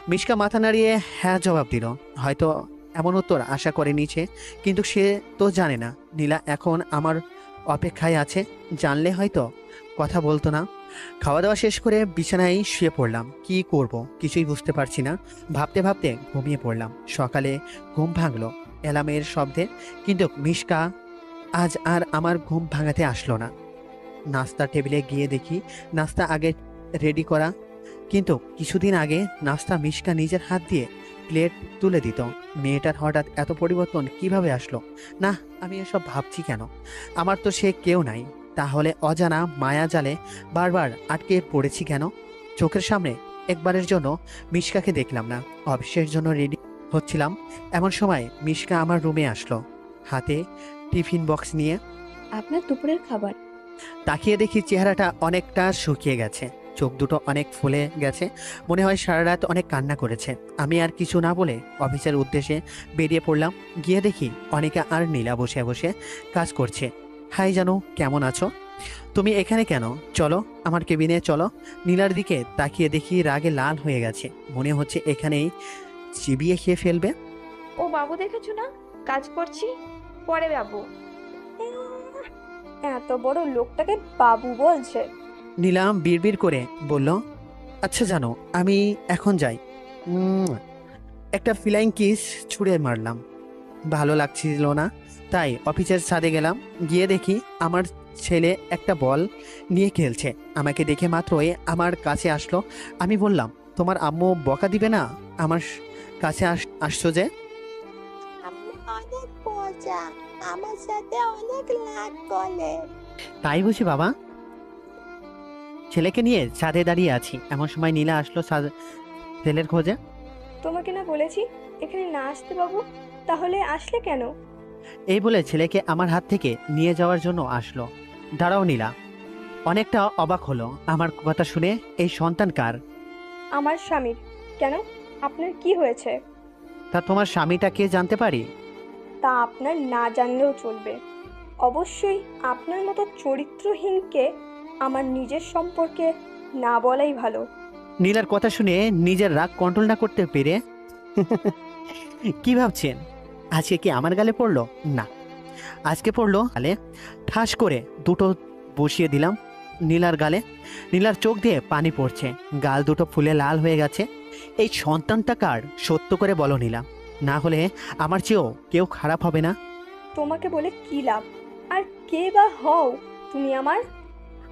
মিশকা মাথা নাড়িয়ে হ্যাঁ জবাব দিল। হয়তো এমন উত্তর আশা করে নিছে, কিন্তু সে তো জানে না নীলা এখন আমার অপেক্ষায় আছে। জানলে হয়তো কথা বলতো না। খাওয়া দাওয়া শেষ করে বিছানায় শুয়ে পড়লাম। কি করব কিছুই বুঝতে পারছি না। ভাবতে ভাবতে ঘুমিয়ে পড়লাম। সকালে ঘুম ভাঙলো অ্যালার্মের শব্দে, কিন্তু মিশকা আজ আর আমার ঘুম ভাঙাতে আসলো না। নাস্তা টেবিলে গিয়ে দেখি নাস্তা আগে রেডি করা, কিন্তু কিছুদিন আগে নাস্তা মিশকা নিজের হাত দিয়ে প্লেট তুলে দিত। মেয়েটার হঠাৎ এত পরিবর্তন কিভাবে আসলো? না, আমি এসব ভাবছি কেন? আমার তো সে কেউ নাই। তাহলে অজানা মায়া জালে বারবার আটকে পড়েছি কেন? চোখের সামনে একবারের জন্য মিশকাকে দেখলাম না। অফিসের জন্য রেডি হচ্ছিলাম, এমন সময় মিশকা আমার রুমে আসলো, হাতে টিফিন বক্স নিয়ে। আপনার দুপুরের খাবার। তাকিয়ে দেখি চেহারাটা অনেকটা শুকিয়ে গেছে, চোখ দুটো অনেক ফুলে গেছে। মনে হয় সারা রাত অনেক কান্না করেছে। আমি আর কিছু না বলে অফিসের উদ্দেশ্যে বেরিয়ে পড়লাম। গিয়ে দেখি অনিকা আর নীলা বসে বসে কাজ করছে। হাই জানু, কেমন আছো? তুমি এখানে কেন? চলো আমার কেবিনে চলো। নীলার দিকে তাকিয়ে দেখি রাগে লাল হয়ে গেছে। মনে হচ্ছে এখানেই চিবিয়ে খেয়ে ফেলবে। ও বাবু, দেখেছো না কাজ করছি, পরে বাবু। এত বড় লোকটাকে বাবু বলছে। নীলাম বিড়বিড় করে বলল, আচ্ছা জানো, আমি এখন যাই। একটা ফ্লাইং কিস ছুঁড়ে মারলাম। ভালো লাগছিল না, তাই অফিসের ছাদে গেলাম। গিয়ে দেখি আমার ছেলে একটা বল নিয়ে খেলছে। আমাকে দেখে মাত্রই আমার কাছে আসলো। আমি বললাম, তোমার আম্মু বকা দিবে না আমার কাছে আসছো যে? আমি অনেক মজা, আমার সাথে অনেক লাগ করে। তাই বুঝি বাবা? ছেলেকে নিয়ে ছাদে দাঁড়িয়ে আছি, এমন সময় নীলা আসলো ছেলের খোঁজে। তোমাকে না বলেছি এখানে না আসতে বাবু, তাহলে আসলে কেন? এই বলে ছেলেকে আমার হাত থেকে নিয়ে যাওয়ার জন্য আসলো। দাঁড়াও নীলা। অনেকটা অবাক হলো আমার কথা শুনে। এই সন্তান কার? আমার স্বামীর। কেন, আপনার কি হয়েছে? তা তোমার স্বামীটা কে জানতে পারি? তা আপনার না জানলেও চলবে। অবশ্যই আপনার মতো চরিত্রহীনকে আমার নিজের সম্পর্কে না বলাই ভালো। নীলার কথা শুনে নিজের রাগ কন্ট্রোল না করতে পেরে কি ভাবছেন আজকে কি আমার গালে পড়লো? না, আজকে পড়লো গালে। ঠাস করে দুটো বসিয়ে দিলাম নীলার গালে। নীলার চোখ দিয়ে পানি পড়ছে, গাল দুটো ফুলে লাল হয়ে গেছে। এই সন্তানটা কার সত্য করে বলো নীলা, না হলে আমার চেয়েও কেউ খারাপ হবে না। তোমাকে বলে কি লাভ, আর কে বা হও তুমি আমার?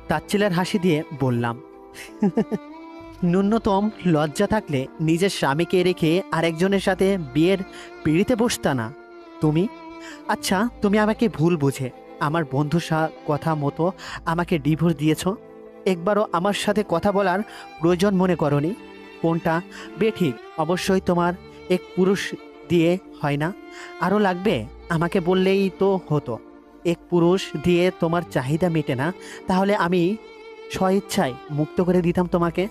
তাচ্ছিলের হাসি দিয়ে বললাম, ন্যূনতম লজ্জা থাকলে নিজের স্বামীকে রেখে আরেকজনের সাথে বিয়ের পিড়িতে বসতা না তুমি? আচ্ছা, তুমি আমাকে ভুল বুঝে আমার বন্ধুর কথা মতো আমাকে ডিভোর্স দিয়েছ। একবারও আমার সাথে কথা বলার প্রয়োজন মনে করনি। কোনটা বেঠিক অবশ্যই তোমার এক পুরুষ দিয়ে হয় না, আরও লাগবে আমাকে বললেই তো হতো। এক পুরুষ দিয়ে তোমার চাহিদা মেটে না, তাহলে আমি স্বইচ্ছায় মুক্ত করে দিতাম তোমাকে।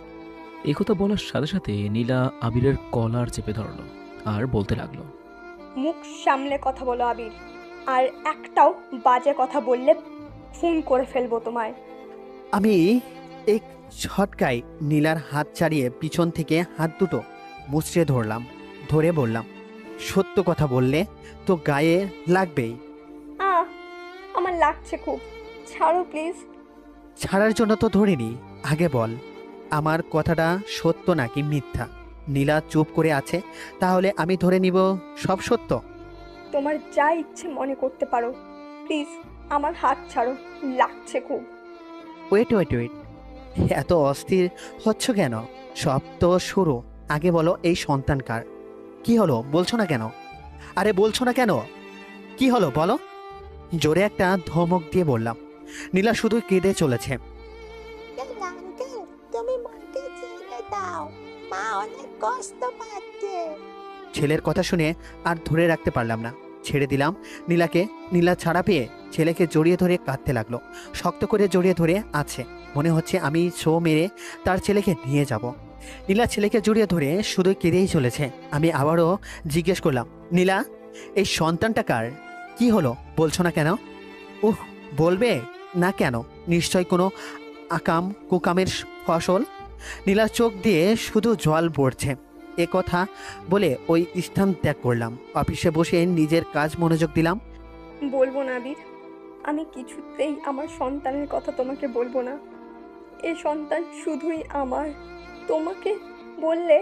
একথা বলার সাথে সাথে নীলা আবিরের কলার চেপে ধরলো আর বলতে লাগলো, মুখ সামলে কথা বলো আবির, আর একটাও বাজে কথা বললে খুন করে ফেলবো তোমায়। আমি এক ঝটকায় নীলার হাত ছাড়িয়ে পিছন থেকে হাত দুটো মুচড়ে ধরলাম। ধরে বললাম, সত্য কথা বললে তো গায়ে লাগবেই। আমার লাগছে খুব, ছাড়ো প্লিজ। ছাড়ার জন্য তো ধরিনি, আগে বল আমার কথাটা সত্য নাকি মিথ্যা? নীলা চুপ করে আছে, তাহলে আমি ধরে নিব সব সত্য। তোমার যা ইচ্ছে মনে করতে পারো, প্লিজ আমার হাত ছাড়ো, লাগছে খুব। ওয়েট ওয়েট ওয়েট, এত অস্থির হচ্ছ কেন? সব তো শুরু। আগে বলো এই সন্তান কার? কি হলো বলছো না কেন? আরে বলছো না কেন? কি হলো বলো। জোরে একটা ধমক দিয়ে বললাম। নীলা শুধু কেঁদে চলেছে। আঙ্কেল, তুমি মাকে ছেড়ে দাও, মা অনেক কষ্ট পাচ্ছে। ছেলের কথা শুনে আর ধরে রাখতে পারলাম না, ছেড়ে দিলাম নীলাকে। নীলা ছাড়া পেয়ে ছেলেকে জড়িয়ে ধরে কাঁদতে লাগলো। শক্ত করে জড়িয়ে ধরে আছে, মনে হচ্ছে আমি ছো মেরে তার ছেলেকে নিয়ে যাব। নীলা ছেলেকে জড়িয়ে ধরে শুধু কেঁদেই চলেছে। আমি আবারও জিজ্ঞেস করলাম, নীলা এই সন্তানটা কার? কি হলো বলছো না কেন? উহ, বলবে না কেন? নিশ্চয় কোনো আকাম কুকামের ফসল। নীলার চোখ দিয়ে শুধু জল পড়ছে। এ কথা বলে ওই স্থান ত্যাগ করলাম। অফিসে বসে নিজের কাজ মনোযোগ দিলাম। বলবো না আবির, আমি কিছুতেই আমার সন্তানের কথা তোমাকে বলবো না। এই সন্তান শুধুই আমার। তোমাকে বললে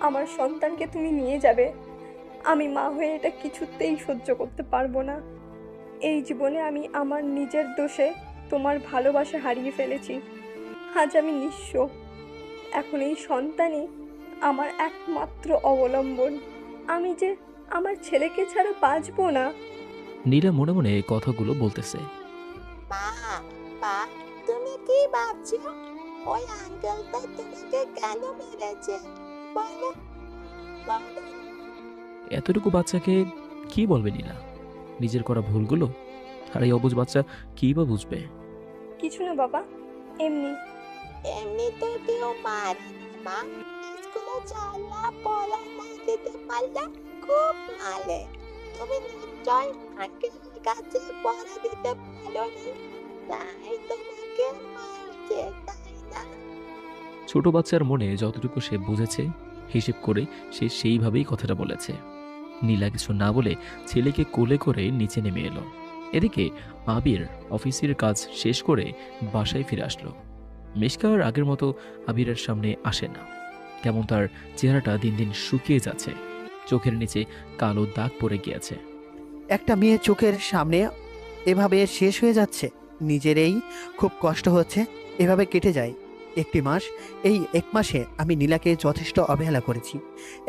আমার সন্তানকে তুমি নিয়ে যাবে। আমি মা হয়ে এটা কিছুতেই সহ্য করতে পারবো না। এই জীবনে আমি আমার নিজের দোষে তোমার ভালোবাসা হারিয়ে ফেলেছি। আজ আমি নিঃস্ব। এখন এই সন্তানই আমার একমাত্র অবলম্বন। আমি যে আমার ছেলেকে ছাড়া বাঁচবো না। নীলা মনে মনে এই কথাগুলো বলতেছে। মা, মা, তুমি কি ভাবছো? ওই আঙ্কেলটা তোমাকে কেন মেরেছে বলো, বলো। এতটুকু বাচ্চাকে কি বলবে নীলা? নিজের করা ভুলগুলো? আর এই অবুঝ বাচ্চা কি বা বুঝবে? কিছু না বাবা, এমনি। এমনি তো কেউ মারে মা। স্কুলে চালা পড়া না দিতে পারলে খুব মারে। তুমি নিশ্চয় আঙ্কেলের কাছে পড়া দিতে পারোনি, তাই তোমাকে মারছে, তাই না? ছোট বাচ্চার মনে যতটুকু সে বুঝেছে হিসেব করে সে সেইভাবেই কথাটা বলেছে। নীলা কিছু না বলে ছেলেকে কোলে করে নিচে নেমে এলো। এদিকে আবির অফিসের কাজ শেষ করে বাসায় ফিরে আসলো। মিশকা আর আগের মতো আবিরের সামনে আসে না। কেমন তার চেহারাটা দিন দিন শুকিয়ে যাচ্ছে, চোখের নিচে কালো দাগ পড়ে গিয়েছে। একটা মেয়ে চোখের সামনে এভাবে শেষ হয়ে যাচ্ছে, নিজেরই খুব কষ্ট হচ্ছে। এভাবে কেটে যায় একটি মাস। এই এক মাসে আমি নীলাকে যথেষ্ট অবহেলা করেছি।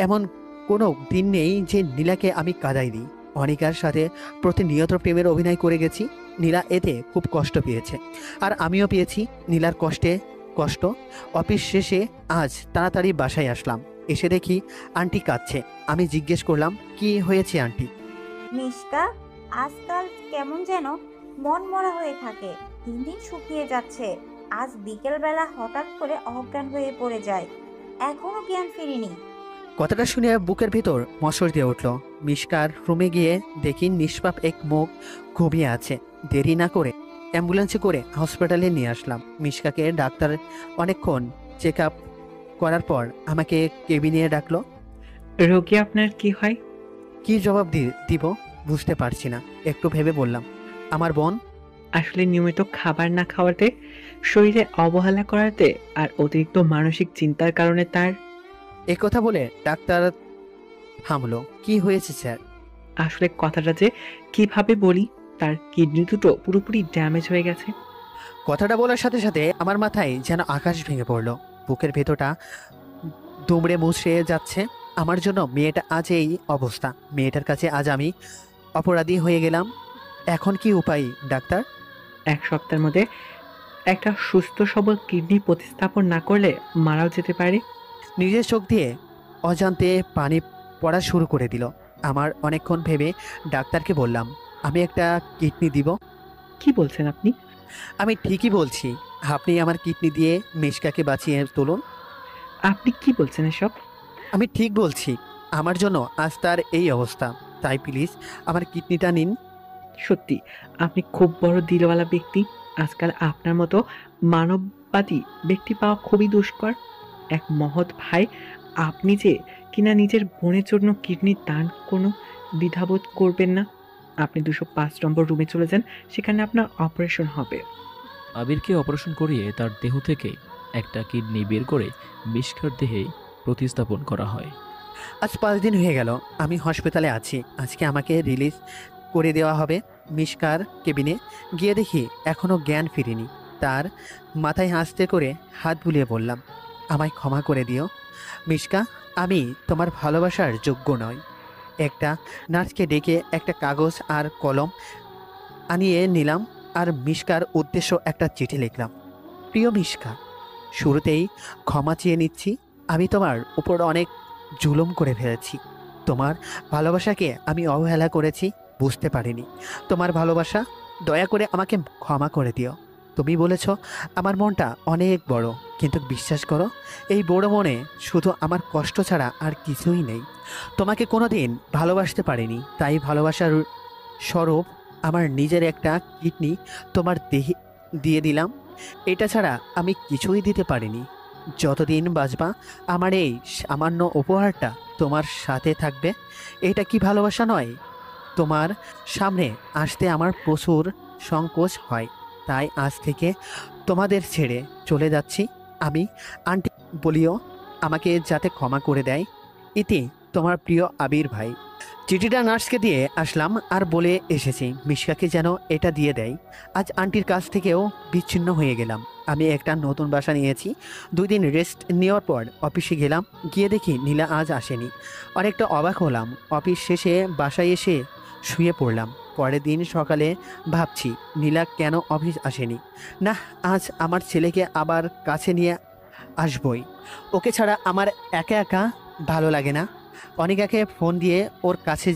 এমন কোনো দিন নেই যে নীলাকে আমি কাঁদাই দিই। অনিকার সাথে প্রতিনিয়ত প্রেমের অভিনয় করে গেছি। নীলা এতে খুব কষ্ট পেয়েছে, আর আমিও পেয়েছি নীলার কষ্ট। অফিস শেষে আজ তাড়াতাড়ি বাসায় আসলাম। এসে দেখি আন্টি কাঁদছে। আমি জিজ্ঞেস করলাম, কি হয়েছে আন্টি? মিশকা আজকাল কেমন যেন মন মরা হয়ে থাকে, দিন দিন শুকিয়ে যাচ্ছে। আজ বিকেলবেলা হঠাৎ করে অজ্ঞান হয়ে পড়ে যায়, এখনো জ্ঞান ফিরেনি। কথাটা শুনে বুকের ভেতর মশর দিয়ে উঠল। মিশকার রুমে গিয়ে দেখি নিষ্পাপ এক মুখ ঘুমিয়ে আছে। দেরি না করে অ্যাম্বুলেন্সে করে হসপিটালে নিয়ে আসলাম। মিশকাকে ডাক্তার অনেকক্ষণ চেক আপ করার পর আমাকে কেবিনে ডাকলো। রোগী আপনার কি হয়? কি জবাব দিব বুঝতে পারছি না। একটু ভেবে বললাম, আমার বোন। আসলে নিয়মিত খাবার না খাওয়াতে, শরীরে অবহেলা করাতে আর অতিরিক্ত মানসিক চিন্তার কারণে তার। কথা বলে ডাক্তার থামলো। কি হয়েছে স্যার? আসলে কথাটা যে কিভাবে বলি, তার কিডনি দুটো পুরোপুরি ড্যামেজ হয়ে গেছে। কথাটা বলার সাথে সাথে আমার মাথায় যেন আকাশ ভেঙে পড়লো। বুকের ভেতরটা দুমড়ে মুচড়ে যাচ্ছে। আমার জন্য মেয়েটা আজ এই অবস্থা। মেয়েটার কাছে আজ আমি অপরাধী হয়ে গেলাম। এখন কি উপায় ডাক্তার? 1 সপ্তাহের মধ্যে একটা সুস্থ সবল কিডনি প্রতিস্থাপন না করলে মারাও যেতে পারে। নিজের চোখ দিয়ে অজান্তে পানি পড়া শুরু করে দিল। আমার অনেকক্ষণ ভেবে ডাক্তারকে বললাম, আমি একটা কিডনি দিব। কি বলছেন আপনি? আমি ঠিকই বলছি, আপনি আমার কিডনি দিয়ে মিশকাকে বাঁচিয়ে তুলুন। আপনি কি বলছেন এসব? আমি ঠিক বলছি, আমার জন্য আজ তার এই অবস্থা। তাই প্লিজ আমার কিডনিটা নিন। সত্যি আপনি খুব বড় দিলওয়ালা ব্যক্তি। আজকাল আপনার মতো মানববাদী ব্যক্তি পাওয়া খুবই দুষ্কর। এক মহৎ ভাই আপনি যে কিনা নিজের বোনের জন্য কিডনি দান কোনো দ্বিধাবোধ করবেন না। আপনি 205 নম্বর রুমে চলে যান, সেখানে আপনার অপারেশন হবে। আবিরকে অপারেশন করিয়ে তার দেহ থেকে একটা কিডনি বের করে মিশকার দেহে প্রতিস্থাপন করা হয়। আজ 5 দিন হয়ে গেল আমি হসপিটালে আছি। আজকে আমাকে রিলিজ করে দেওয়া হবে। মিশকার কেবিনে গিয়ে দেখি এখনও জ্ঞান ফিরেনি। তার মাথায় হাসতে করে হাত বুলিয়ে বললাম, আমায় ক্ষমা করে দিও মিশকা, আমি তোমার ভালোবাসার যোগ্য নই। একটা নার্সকে ডেকে একটা কাগজ আর কলম আনিয়ে নিলাম আর মিশকার উদ্দেশ্য একটা চিঠি লিখলাম। প্রিয় মিশকা, শুরুতেই ক্ষমা চেয়ে নিচ্ছি। আমি তোমার উপর অনেক জুলুম করে ফেলেছি। তোমার ভালোবাসাকে আমি অবহেলা করেছি, বুঝতে পারিনি তোমার ভালোবাসা। দয়া করে আমাকে ক্ষমা করে দিও। তুমি বলেছ আমার মনটা অনেক বড়, কিন্তু বিশ্বাস করো এই বড় মনে শুধু আমার কষ্ট ছাড়া আর কিছুই নেই। তোমাকে কোনো দিন ভালোবাসতে পারিনি, তাই ভালোবাসার স্বরূপ আমার নিজের একটা কিডনি তোমার দেহে দিয়ে দিলাম। এটা ছাড়া আমি কিছুই দিতে পারিনি। যতদিন বাঁচবা আমার এই সামান্য উপহারটা তোমার সাথে থাকবে। এটা কি ভালোবাসা নয়? তোমার সামনে আসতে আমার প্রচুর সংকোচ হয়, তাই আজ থেকে তোমাদের ছেড়ে চলে যাচ্ছি আমি। আন্টি বলিও আমাকে যাতে ক্ষমা করে দেয়। ইতি, তোমার প্রিয় আবির ভাই। চিঠিটা নার্সকে দিয়ে আসলাম আর বলে এসেছি মিশকাকে যেন এটা দিয়ে দেয়। আজ আন্টির কাছ থেকেও বিচ্ছিন্ন হয়ে গেলাম। আমি একটা নতুন বাসা নিয়েছি। 2 দিন রেস্ট নেওয়ার পর অফিসে গেলাম। গিয়ে দেখি নীলা আজ আসেনি। অনেকটা অবাক হলাম। অফিস শেষে বাসায় এসে শুয়ে পড়লাম। পরের দিন সকালে ভাবছি নীলা কেন অফিস আসেনি। না, আজ আমার ছেলেকে আবার কাছে নিয়ে আসবই। ওকে ছাড়া আমার একা একা ভালো লাগে না। অনিকাকে ফোন দিয়ে ওর কাছে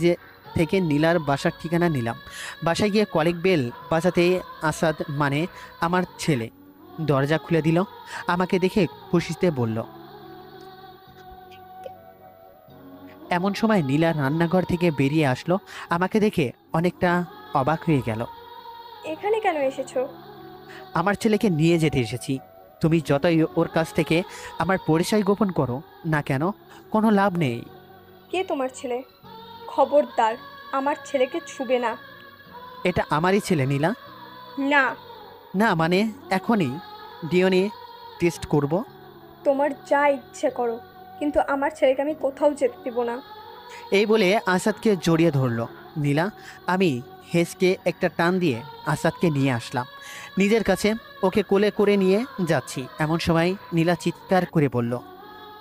থেকে নীলার বাসার ঠিকানা নিলাম। বাসায় গিয়ে কলিং বেল বাজাতে আসাদ মানে আমার ছেলে দরজা খুলে দিল। আমাকে দেখে খুশিতে বলল। এমন সময় নীলা রান্নাঘর থেকে বেরিয়ে আসলো। আমাকে দেখে অনেকটা অবাক হয়ে গেল। এখানে কেন এসেছো? আমার ছেলেকে নিয়ে যেতে এসেছি। তুমি যতই ওর কাছ থেকে আমার পরিচয় গোপন করো না কেন, কোনো লাভ নেই। কে তোমার ছেলে? খবরদার আমার ছেলেকে ছুবে না। এটা আমারই ছেলে নীলা। না। না মানে এখনই ডিএনএ টেস্ট করব। তোমার যা ইচ্ছে করো, কিন্তু আমার ছেলেকে আমি কোথাও যেতে দেব না। এই বলে আসাদকে জড়িয়ে ধরলো নীলা। আমি হেসকে একটা টান দিয়ে আসাদকে নিয়ে আসলাম নিজের কাছে। ওকে কোলে করে নিয়ে যাচ্ছি, এমন সময় নীলা চিৎকার করে বলল,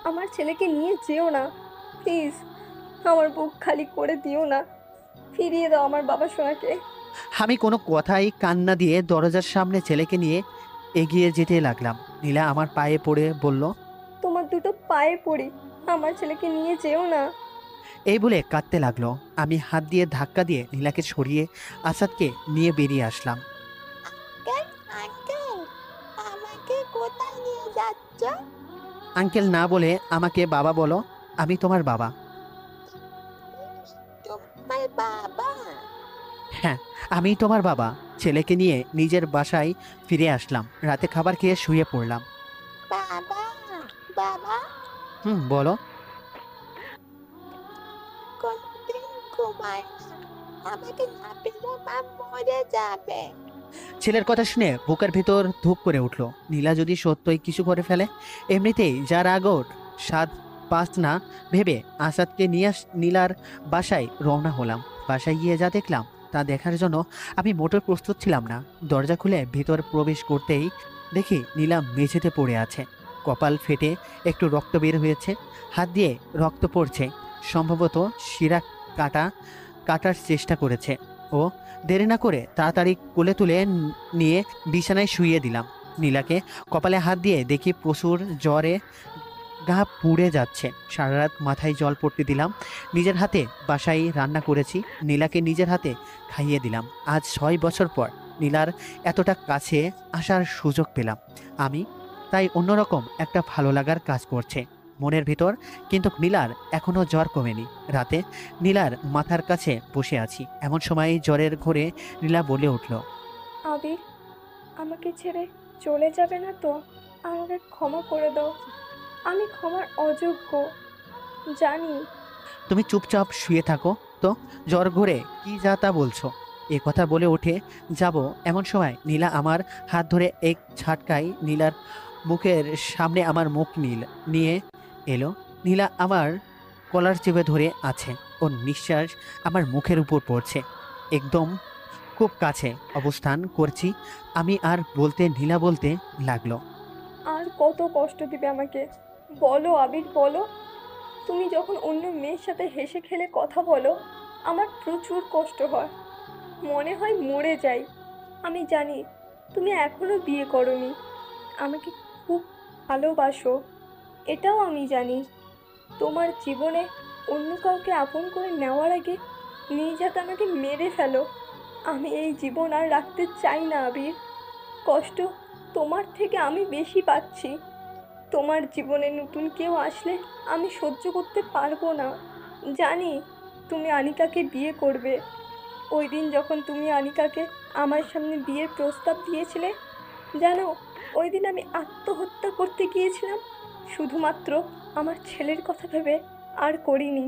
আমার ছেলেকে নিয়ে যেও না প্লিজ। আমার বুক খালি করে দিও না। ফিরিয়ে দাও আমার বাবা সোনাকে। আমি কোনো কথাই কান্না দিয়ে দরজার সামনে ছেলেকে নিয়ে এগিয়ে যেতে লাগলাম। নীলা আমার পায়ে পড়ে বলল, তোমার দুটো পায়ে পড়ি, আমার ছেলেকে নিয়ে যেও না। এই বলে কাঁদতে লাগলো। আমি হাত দিয়ে ধাক্কা দিয়ে নীলাকে সরিয়ে আসাদকে নিয়ে বেরিয়ে আসলাম। আঙ্কেল, আমাকে কোথায় নিয়ে যাচ্ছ? আঙ্কেল না বলে আমাকে বাবা বলো। আমি তোমার বাবা। তোমার বাবা? হ্যাঁ, আমি তোমার বাবা। ছেলেকে নিয়ে নিজের বাসায় ফিরে আসলাম। রাতে খাবার খেয়ে শুয়ে পড়লাম। বাবা, বাবা, বলো। কোনদিন ঘুমায় না। আমাকে না পেলে মা মরে যাবে। ছেলের কথা শুনে বুকের ভিতর ধুপ করে উঠলো। নীলা যদি সত্যই কিছু করে ফেলে। এমনিতেই যার আগর স্বাদ পাস না ভেবে আসাদকে নিয়ে নীলার বাসায় রওনা হলাম। বাসায় গিয়ে যা দেখলাম তা দেখার জন্য আমি মোটেও প্রস্তুত ছিলাম না। দরজা খুলে ভিতর প্রবেশ করতেই দেখি নীলা মেঝেতে পড়ে আছে। কপাল ফেটে একটু রক্ত বের হয়েছে। হাত দিয়ে রক্ত পড়ছে। সম্ভবত শিরা কাটার চেষ্টা করেছে। ও দেরি না করে তাড়াতাড়ি কোলে তুলে নিয়ে বিছানায় শুইয়ে দিলাম। নীলাকে কপালে হাত দিয়ে দেখি প্রচুর জ্বরে গা পুড়ে যাচ্ছে। সারা রাত মাথায় জল পড়তে দিলাম। নিজের হাতে বাসায় রান্না করেছি, নীলাকে নিজের হাতে খাইয়ে দিলাম। আজ 6 বছর পর নীলার এতটা কাছে আসার সুযোগ পেলাম আমি। তাই অন্যরকম একটা ভালো লাগার কাজ করছে মনের ভিতর। কিন্তু নীলার এখনও জ্বর কমেনি। রাতে নীলার মাথার কাছে বসে আছি, এমন সময় জ্বরের ঘোরে নীলা বলে উঠল, আবির, আমাকে ছেড়ে চলে যাবে না তো? আমাকে ক্ষমা করে দাও। আমি ক্ষমার অযোগ্য জানি। তুমি চুপচাপ শুয়ে থাকো তো, জ্বর ঘোরে কি যা তা বলছো। এ কথা বলে উঠে যাব এমন সময় নীলা আমার হাত ধরে এক ঝাটকায় নীলার মুখের সামনে আমার মুখ নিয়ে এলো। নীলা আমার কলার চেপে ধরে আছে, ওর নিঃশ্বাস আমার মুখের উপর পড়ছে। একদম খুব কাছে অবস্থান করছি আমি, আর বলতে নীলা বলতে লাগলো, আর কত কষ্ট দিবে আমাকে বলো আবির, বলো। তুমি যখন অন্য মেয়ের সাথে হেসে খেলে কথা বলো, আমার প্রচুর কষ্ট হয়, মনে হয় মরে যাই। আমি জানি তুমি এখনো বিয়ে করোনি, আমাকে খুব ভালোবাসো, এটাও আমি জানি। তোমার জীবনে অন্য কাউকে আপন করে নেওয়ার আগে যাতে আমাকে মেরে ফেলো, আমি এই জীবন আর রাখতে চাই না আবির। কষ্ট তোমার থেকে আমি বেশি পাচ্ছি। তোমার জীবনে নতুন কেউ আসলে আমি সহ্য করতে পারবো না। জানি তুমি আনিকাকে বিয়ে করবে। ওই দিন যখন তুমি আনিকাকে আমার সামনে বিয়ের প্রস্তাব দিয়েছিলে, জানো ওই দিন আমি আত্মহত্যা করতে গিয়েছিলাম শুধুমাত্র আমার ছেলের কথা ভেবে, আর করিনি।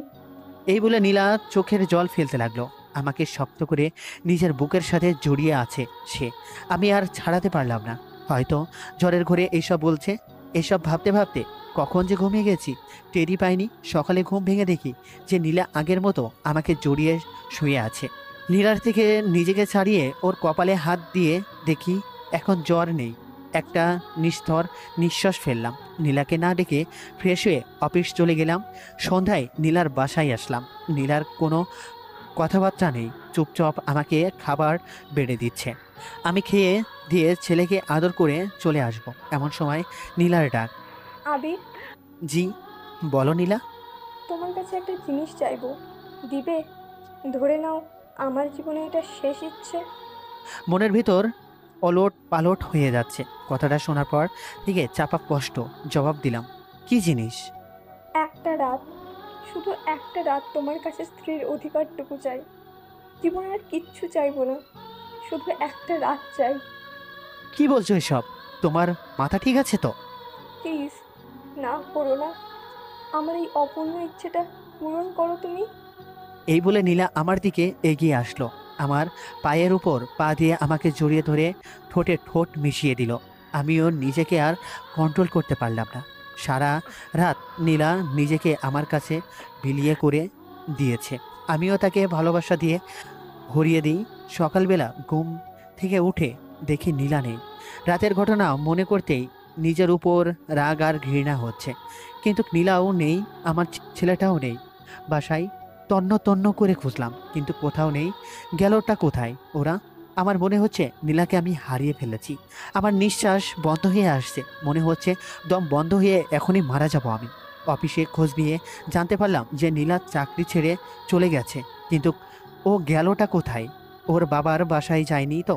এই বলে নীলা চোখের জল ফেলতে লাগলো। আমাকে শক্ত করে নিজের বুকের সাথে জড়িয়ে আছে সে, আমি আর ছাড়াতে পারলাম না। হয়তো জ্বরের ঘরে এইসব বলছে, এসব ভাবতে ভাবতে কখন যে ঘুমিয়ে গেছি টেরই পাইনি। সকালে ঘুম ভেঙে দেখি যে নীলা আগের মতো আমাকে জড়িয়ে শুয়ে আছে। নীলার থেকে নিজেকে ছাড়িয়ে ওর কপালে হাত দিয়ে দেখি এখন জ্বর নেই। একটা নিস্তর নিঃশ্বাস ফেললাম। নীলাকে না ডেকে ফ্রেশ হয়ে অফিস চলে গেলাম। সন্ধ্যায় নীলার বাসায় আসলাম। নীলার কোনো কথাবার্তা নেই, চুপচাপ আমাকে খাবার বেড়ে দিচ্ছে। আমি খেয়ে দিয়ে ছেলেকে আদর করে চলে আসব, এমন সময় নীলার ডাক। আবির, জি বলো নীলা। তোমার কাছে একটা জিনিস চাইবো, দিবে? ধরে নাও আমার জীবনে এটা শেষ ইচ্ছে। মনের ভিতর অলট পালট হয়ে যাচ্ছে। কথাটা শোনার পর থেকে চাপা কষ্ট জবাব দিলাম, কি জিনিস? একটা রাত, শুধু একটা রাত তোমার কাছে স্ত্রীর অধিকারটুকু চাই। জীবনে আর কিচ্ছু চাইবো না, শুধু একটা রাত চাই। কি বলছো এসব? তোমার মাথা ঠিক আছে তো? প্লিজ না করো না, আমার এই অপূর্ণ ইচ্ছেটা পূরণ করো তুমি। এই বলে নীলা আমার দিকে এগিয়ে আসলো। আমার পায়ের উপর পা দিয়ে আমাকে জড়িয়ে ধরে ঠোঁটে ঠোঁট মিশিয়ে দিল। আমিও নিজেকে আর কন্ট্রোল করতে পারলাম না। সারা রাত নীলা নিজেকে আমার কাছে বিলিয়ে করে দিয়েছে। আমিও তাকে ভালোবাসা দিয়ে ভরিয়ে দিই। সকালবেলা ঘুম থেকে উঠে দেখি নীলা নেই। রাতের ঘটনা মনে করতেই নিজের উপর রাগ আর ঘৃণা হচ্ছে। কিন্তু নীলাও নেই, আমার ছেলেটাও নেই। বাসায় তন্ন তন্ন করে খুঁজলাম, কিন্তু কোথাও নেই। গেলটা কোথায় ওরা? আমার মনে হচ্ছে নীলাকে আমি হারিয়ে ফেলেছি। আমার নিঃশ্বাস বন্ধ হয়ে আসছে, মনে হচ্ছে দম বন্ধ হয়ে এখনই মারা যাব আমি। অফিসে খোঁজ নিয়ে জানতে পারলাম যে নীলা চাকরি ছেড়ে চলে গেছে, কিন্তু ও গেলটা কোথায়? ওর বাবার বাসায় যায়নি তো?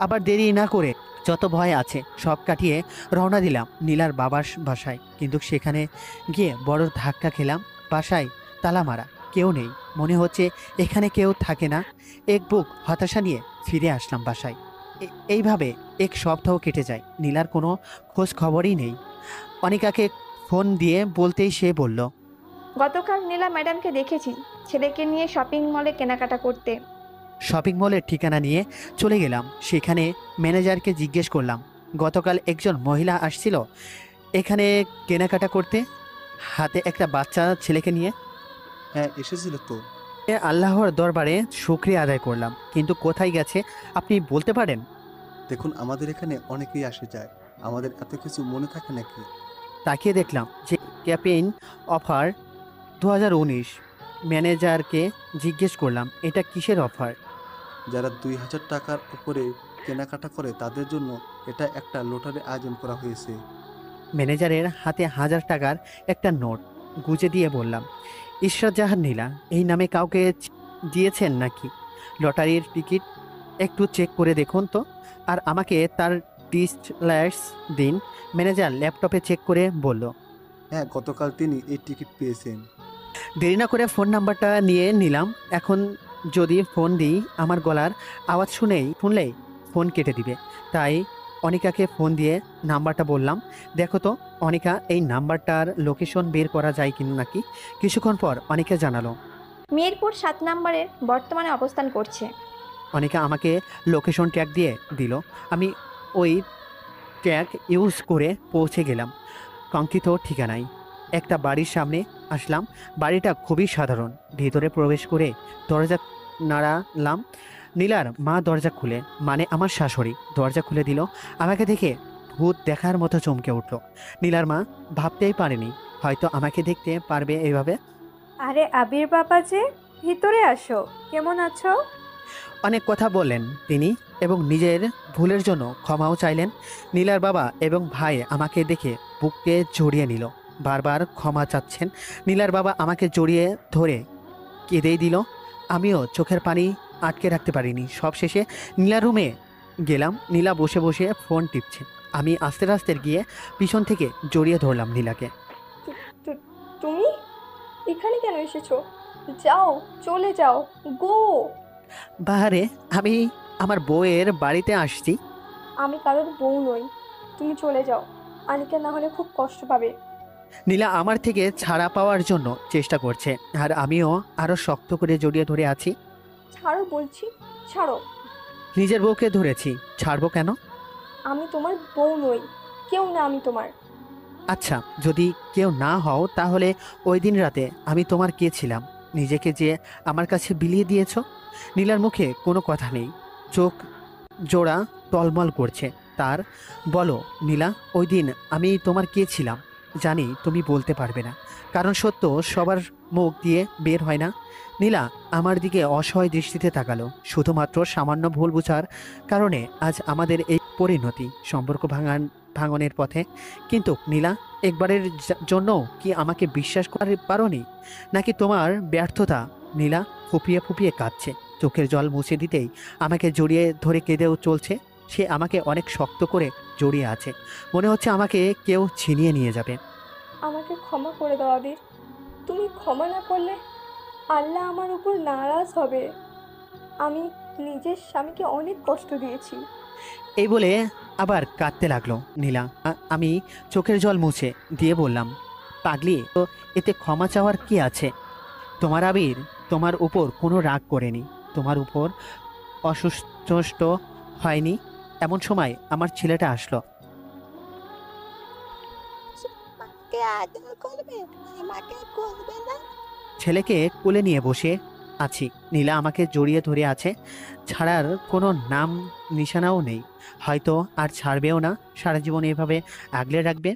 আবার দেরি না করে যত ভয় আছে সব কাটিয়ে রওনা দিলাম নীলার বাবার বাসায়। কিন্তু সেখানে গিয়ে বড় ধাক্কা খেলাম। বাসায় তালা মারা, কেউ নেই। মনে হচ্ছে এখানে কেউ থাকে না। এক বুক হতাশা নিয়ে ফিরে আসলাম বাসায়। এইভাবে এক সপ্তাহ কেটে যায়, নীলার কোনো খোঁজ খবরই নেই। অনিকাকে ফোন দিয়ে বলতেই সে বলল, গতকাল নীলা ম্যাডামকে দেখেছি ছেলেকে নিয়ে শপিং মলে কেনাকাটা করতে। শপিং মলের ঠিকানা নিয়ে চলে গেলাম। সেখানে ম্যানেজারকে জিজ্ঞেস করলাম, গতকাল একজন মহিলা আসছিল এখানে কেনাকাটা করতে, হাতে একটা বাচ্চা ছেলেকে নিয়ে। হ্যাঁ এসেছিল তো। আল্লাহর দরবারে শুকরিয়া আদায় করলাম, কিন্তু কোথায় গেছে আপনি বলতে পারেন? দেখুন আমাদের এখানে অনেকেই আসে যায়, আমাদের এত কিছু মনে থাকে নাকি? তাকিয়ে দেখলাম যে ক্যাম্পেইন অফার 2019। ম্যানেজারকে জিজ্ঞেস করলাম, এটা কিসের অফার? যারা 2000 টাকার উপরে কেনাকাটা করে তাদের জন্য এটা একটা লটারি আয়োজন করা হয়েছে। ম্যানেজারের হাতে 1000 টাকার একটা নোট গুজে দিয়ে বললাম, ঈশ্বর জাহান নীলা এই নামে কাউকে দিয়েছেন নাকি? লটারির টিকিট একটু চেক করে দেখুন তো, আর আমাকে তার ডিটেইলস দিন। ম্যানেজার ল্যাপটপে চেক করে বলল, হ্যাঁ গতকাল তিনি এই টিকিট পেয়েছেন। দেরি না করে ফোন নাম্বারটা নিয়ে নিলাম। এখন যদি ফোন দিই আমার গলার আওয়াজ শুনলেই ফোন কেটে দিবে। তাই অনিকাকে ফোন দিয়ে নাম্বারটা বললাম, দেখো তো অনিকা এই নাম্বারটার লোকেশন বের করা যায় কিনা নাকি। কিছুক্ষণ পর অনিকা জানালো, মিরপুর 7 নম্বরে বর্তমানে অবস্থান করছে। অনিকা আমাকে লোকেশন ট্যাগ দিয়ে দিল। আমি ওই ট্র্যাক ইউজ করে পৌঁছে গেলাম কাঙ্ক্ষিত ঠিকানায়। একটা বাড়ির সামনে আসলাম। বাড়িটা খুবই সাধারণ। ভেতরে প্রবেশ করে দরজা নাড়ালাম। নীলার মা দরজা খুলে, মানে আমার শাশুড়ি দরজা খুলে দিল। আমাকে দেখে ভূত দেখার মতো চমকে উঠল। নীলার মা ভাবতেই পারেনি হয়তো আমাকে দেখতে পারবে এইভাবে। আরে আবির বাবা যে, ভিতরে আসো, কেমন আছো? অনেক কথা বললেন তিনি এবং নিজের ভুলের জন্য ক্ষমাও চাইলেন। নীলার বাবা এবং ভাই আমাকে দেখে বুকে জড়িয়ে নিল, বারবার ক্ষমা চাচ্ছেন। নীলার বাবা আমাকে জড়িয়ে ধরে কেঁদেই দিল। আমিও চোখের পানি আটকে রাখতে পারিনি। সবশেষে নীলা রুমে গেলাম। নীলা বসে বসে ফোন টিপছে। আমি আস্তে আস্তে গিয়ে পিছন থেকে জড়িয়ে ধরলাম নীলাকে। তুমি এখানে কেন এসেছো? যাও, চলে যাও, গো। বাহারে, আমি আমার বউয়ের বাড়িতে আসছি। আমি কারোর বউ নই, তুমি চলে যাও। আনিকা না হলে খুব কষ্ট পাবে। নীলা আমার থেকে ছাড়া পাওয়ার জন্য চেষ্টা করছে, আর আমিও আরো শক্ত করে জড়িয়ে ধরে আছি। ছাড়ো বলছি, ছাড়ো। নিজের বউকে ধরেছি, ছাড়বো কেন? আমি তোমার বউ নই, কেউ না আমি তোমার। আচ্ছা, যদি কেউ না হও তাহলে ওই দিন রাতে আমি তোমার কে ছিলাম? নিজেকে যে আমার কাছে বিলিয়ে দিয়েছ। নীলার মুখে কোনো কথা নেই, চোখ জোড়া টলমল করছে তার। বলো নীলা, ওই দিন আমি তোমার কে ছিলাম? জানি তুমি বলতে পারবে না, কারণ সত্য সবার মুখ দিয়ে বের হয় না। নীলা আমার দিকে অসহায় দৃষ্টিতে তাকালো। শুধুমাত্র সামান্য ভুল বোঝার কারণে আজ আমাদের এই পরিণতি, সম্পর্ক ভাঙনের পথে। কিন্তু নীলা, একবারের জন্য কি আমাকে বিশ্বাস করতে পারোনি? নাকি তোমার ব্যর্থতা? নীলা ফুপিয়ে ফুপিয়ে কাঁদছে, চোখের জল মুছে দিতেই আমাকে জড়িয়ে ধরে কেঁদেও চলছে। সে আমাকে অনেক শক্ত করে জড়িয়ে আছে, মনে হচ্ছে আমাকে কেউ ছিনিয়ে নিয়ে যাবে। আমাকে ক্ষমা করে দাও আবির। তুমি ক্ষমা না করলে আল্লাহ আমার উপর নারাজ হবে। আমি নিজের স্বামীকে অনেক কষ্ট দিয়েছি। এই বলে আবার কাঁদতে লাগলো নীলা। আমি চোখের জল মুছে দিয়ে বললাম, পাগলি, তো এতে ক্ষমা চাওয়ার কি আছে? তোমার আবির তোমার উপর কোনো রাগ করেনি, তোমার উপর অসন্তুষ্ট হয়নি। এমন সময় আমার ছেলেটা আসলো। মাকে আদর করবে, আমাকে করবে না? ছেলেকে কোলে নিয়ে বসে আছি। নীলা আমাকে জড়িয়ে ধরে আছে, ছাড়ার কোনো নাম নিশানাও নেই। হয়তো আর ছাড়বেও না, সারা জীবন এভাবে আগলে রাখবে।